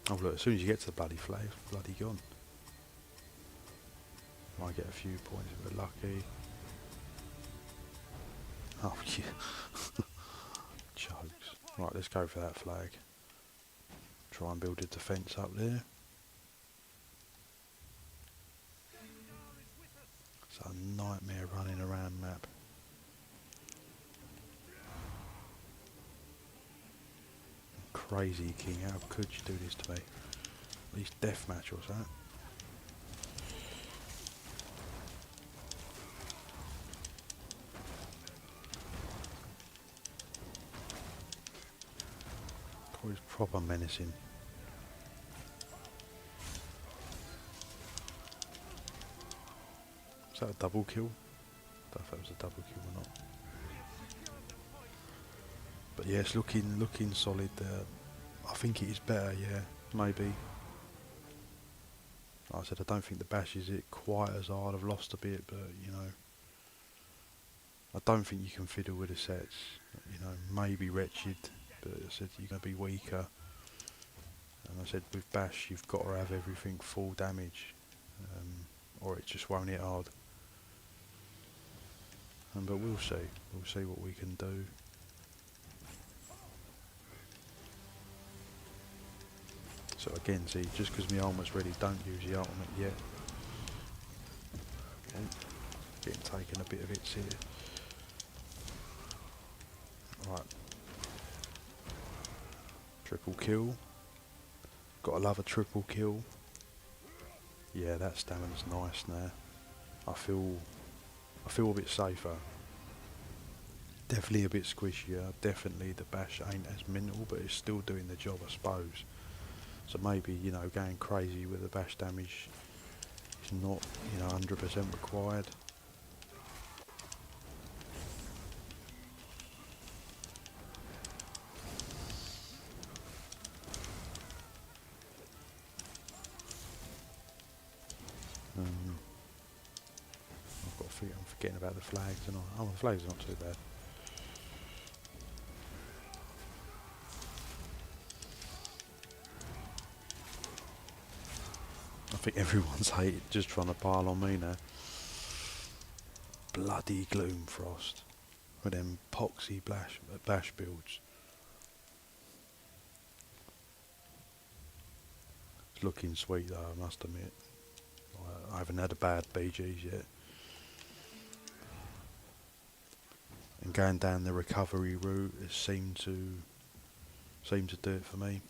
Oh look, as soon as you get to the bloody flag, it's bloody gone. Might get a few points if we're lucky. Oh yeah. Jokes. Right, let's go for that flag. Try and build a defence up there. It's a nightmare running around map. Crazy King, how could you do this to me? At least deathmatch or something. God, he's proper menacing. Is that a double kill? I don't know if that was a double kill or not. But yeah, it's looking solid there. I think it is better, yeah, maybe. Like I said, I don't think the bash is it quite as hard. I've lost a bit, but you know, I don't think you can fiddle with the sets. You know, maybe wretched, but I said you're going to be weaker. And I said with bash, you've got to have everything full damage, or it just won't hit hard. But we'll see what we can do. So again, see, just because my armour's ready, don't use the ultimate yet. Oh, getting taken a bit of hits here. Right. Triple kill. Gotta love a triple kill. Yeah, that stamina's nice now. I feel a bit safer. Definitely a bit squishier. Definitely the bash ain't as mental, but it's still doing the job, I suppose. So maybe, you know, going crazy with the bash damage is not, you know, 100% required. I've got to figure, I'm forgetting about the flags and all. Oh, the flags are not too bad. I think everyone's just trying to pile on me now. Bloody Gloomfrost with them poxy bash builds. It's looking sweet though, I must admit. I haven't had a bad BGs yet. And going down the recovery route has seemed to do it for me.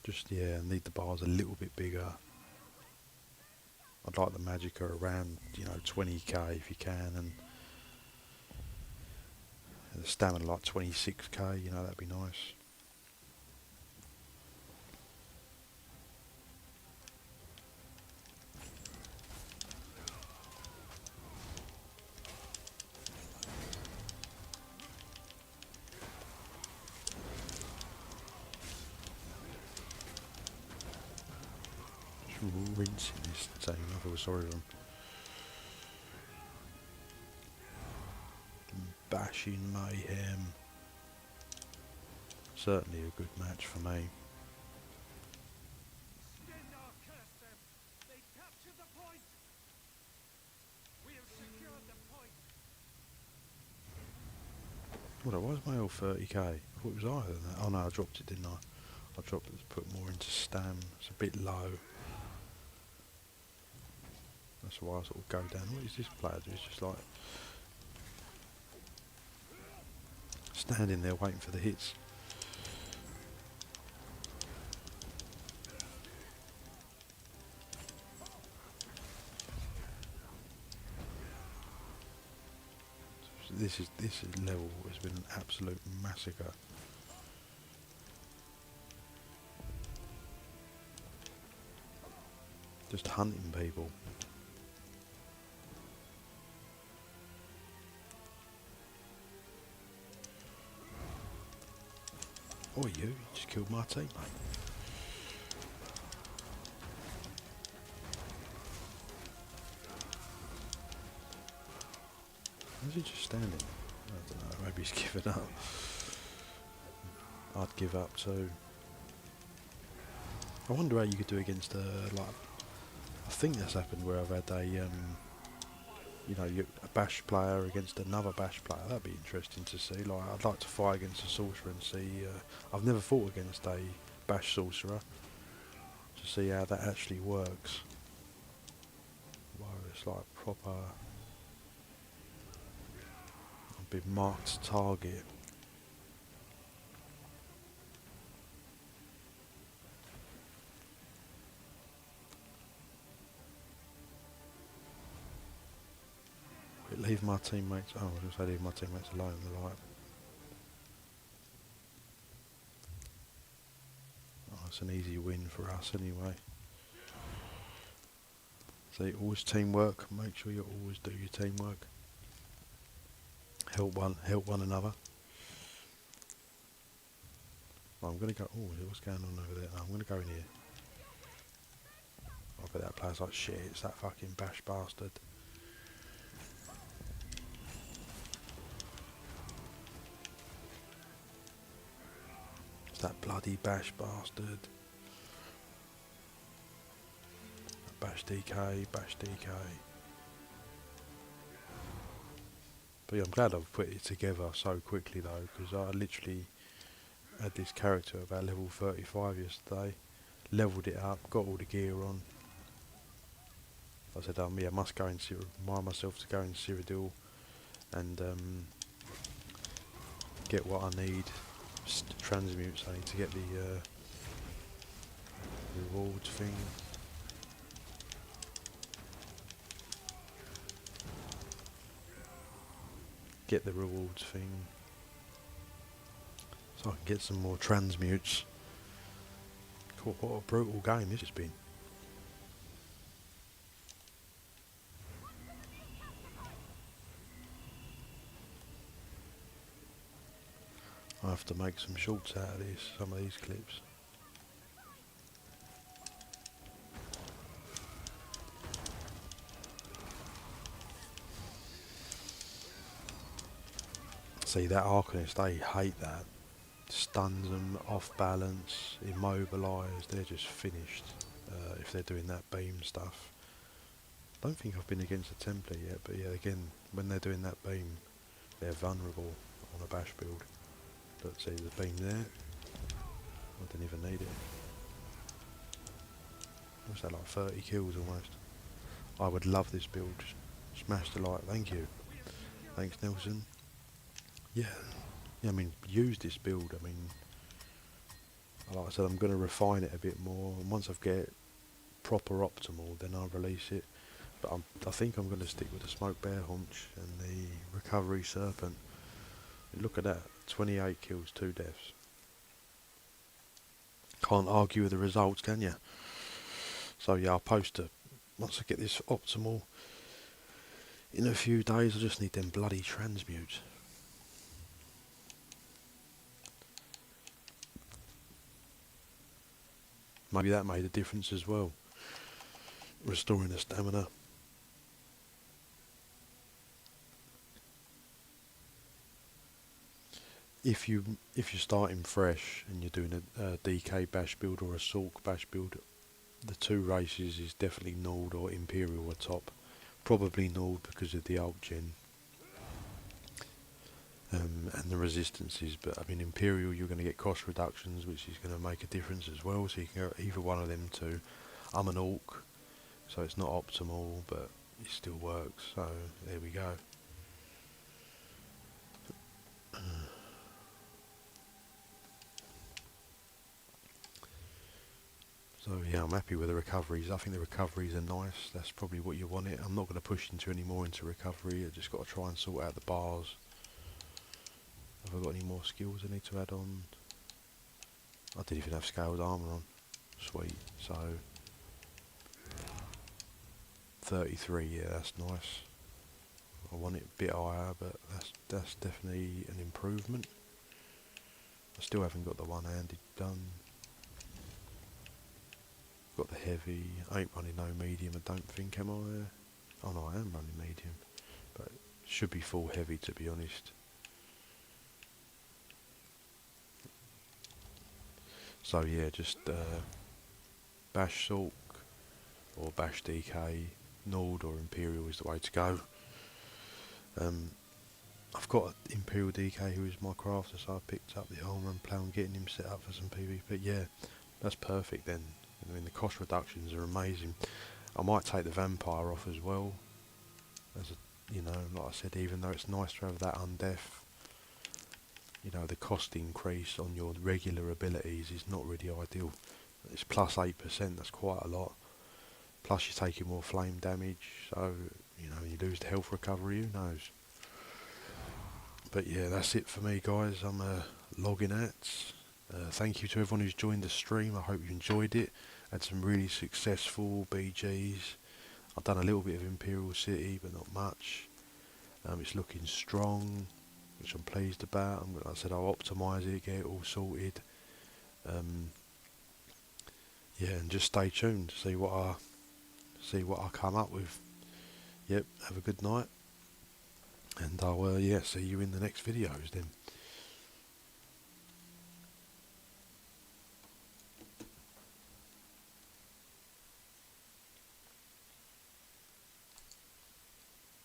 Just, yeah, I need the bars a little bit bigger. I'd like the Magicka around, you know, 20k if you can, and the stamina like 26k, you know, that'd be nice. Rinsing this thing, I feel sorry for them. Bashing Mayhem. Certainly a good match for me. Well, why is my L 30k? I thought it was higher than that. Oh no, I dropped it, didn't I? I dropped it to put more into stam. It's a bit low. That's why I sort of go down. What is this player do? It's just like standing there waiting for the hits. this level has been an absolute massacre. Just hunting people. Oh, you just killed my teammate. Where's he just standing? I don't know, maybe he's given up. I'd give up too. I wonder how you could do against like, I think that's happened where I've had a, you know, a bash player against another bash player. That'd be interesting to see. Like, I'd like to fight against a sorcerer and see. I've never fought against a bash sorcerer to see how that actually works. Where it's like proper, a big marked target. Leave my teammates. Oh, I was going to say leave my teammates alone. They're like, oh, it's an easy win for us anyway. So always teamwork. Make sure you always do your teamwork. Help one another. Oh, I'm going to go. Oh, what's going on over there? No, I'm going to go in here. I bet that player's like, shit, it's that fucking bash bastard. It's that bloody bash bastard. Bash DK, bash DK. But yeah, I'm glad I've put it together so quickly though, because I literally had this character about level 35 yesterday, leveled it up, got all the gear on. I said, yeah, I must go and remind myself to go in Cyrodiil and get what I need. Transmutes, I need to get the rewards thing. Get the rewards thing. So I can get some more transmutes. Cool, what a brutal game this has been. I have to make some shorts out of this, some of these clips. See, that Arcanist, they hate that. Stuns them, off balance, immobilised, they're just finished if they're doing that beam stuff. Don't think I've been against a Templar yet, but yeah, again, when they're doing that beam, they're vulnerable on a bash build. But see the beam there, I didn't even need it. What's that, like 30 kills almost? I would love this build. Smash the like, thank you. Thanks Nelson. Yeah, I mean, use this build. I mean, like I said, I'm going to refine it a bit more, and once I've get it proper optimal, then I'll release it. But I think I'm going to stick with the Smoke Bear Haunch and the Recovery Serpent. Look at that, 28 kills, 2 deaths. Can't argue with the results, can you? So yeah, I'll post it once I get this optimal. In a few days, I just need them bloody transmutes. Maybe that made a difference as well. Restoring the stamina. If you're starting fresh and you're doing a DK bash build or a Sulk bash build, the two races is definitely Nord or Imperial at top. Probably Nord because of the alt gen and the resistances, but I mean Imperial you're going to get cost reductions, which is going to make a difference as well, so you can go either one of them two. I'm an Orc, so it's not optimal, but it still works, so there we go. So yeah, I'm happy with the recoveries. I think the recoveries are nice. That's probably what you want it. I'm not going to push into any more into recovery. I just got to try and sort out the bars. Have I got any more skills I need to add on? I didn't even have scaled armour on. Sweet. So 33, yeah, that's nice. I want it a bit higher, but that's definitely an improvement. I still haven't got the one-handed gun. Got the heavy. I ain't running no medium, I don't think, am I? Oh no, I am running medium, but should be full heavy, to be honest. So yeah, just Bash Sulk or Bash DK, Nord or Imperial is the way to go. I've got Imperial DK who is my crafter, so I picked up the armour and plan on getting him set up for some PvP. Yeah, that's perfect then. I mean, the cost reductions are amazing. I might take the vampire off as well. As a, you know, like I said, even though it's nice to have that undeath, you know, the cost increase on your regular abilities is not really ideal. It's plus 8%, that's quite a lot. Plus you're taking more flame damage, so, you know, you lose the health recovery, who knows. But yeah, that's it for me, guys. I'm logging out. Thank you to everyone who's joined the stream. I hope you enjoyed it. Had some really successful BGs. I've done a little bit of Imperial City, but not much. It's looking strong, which I'm pleased about. Like I said, I'll optimise it, get it all sorted. Yeah, and just stay tuned to see what I come up with. Yep, have a good night, and I'll see you in the next videos then.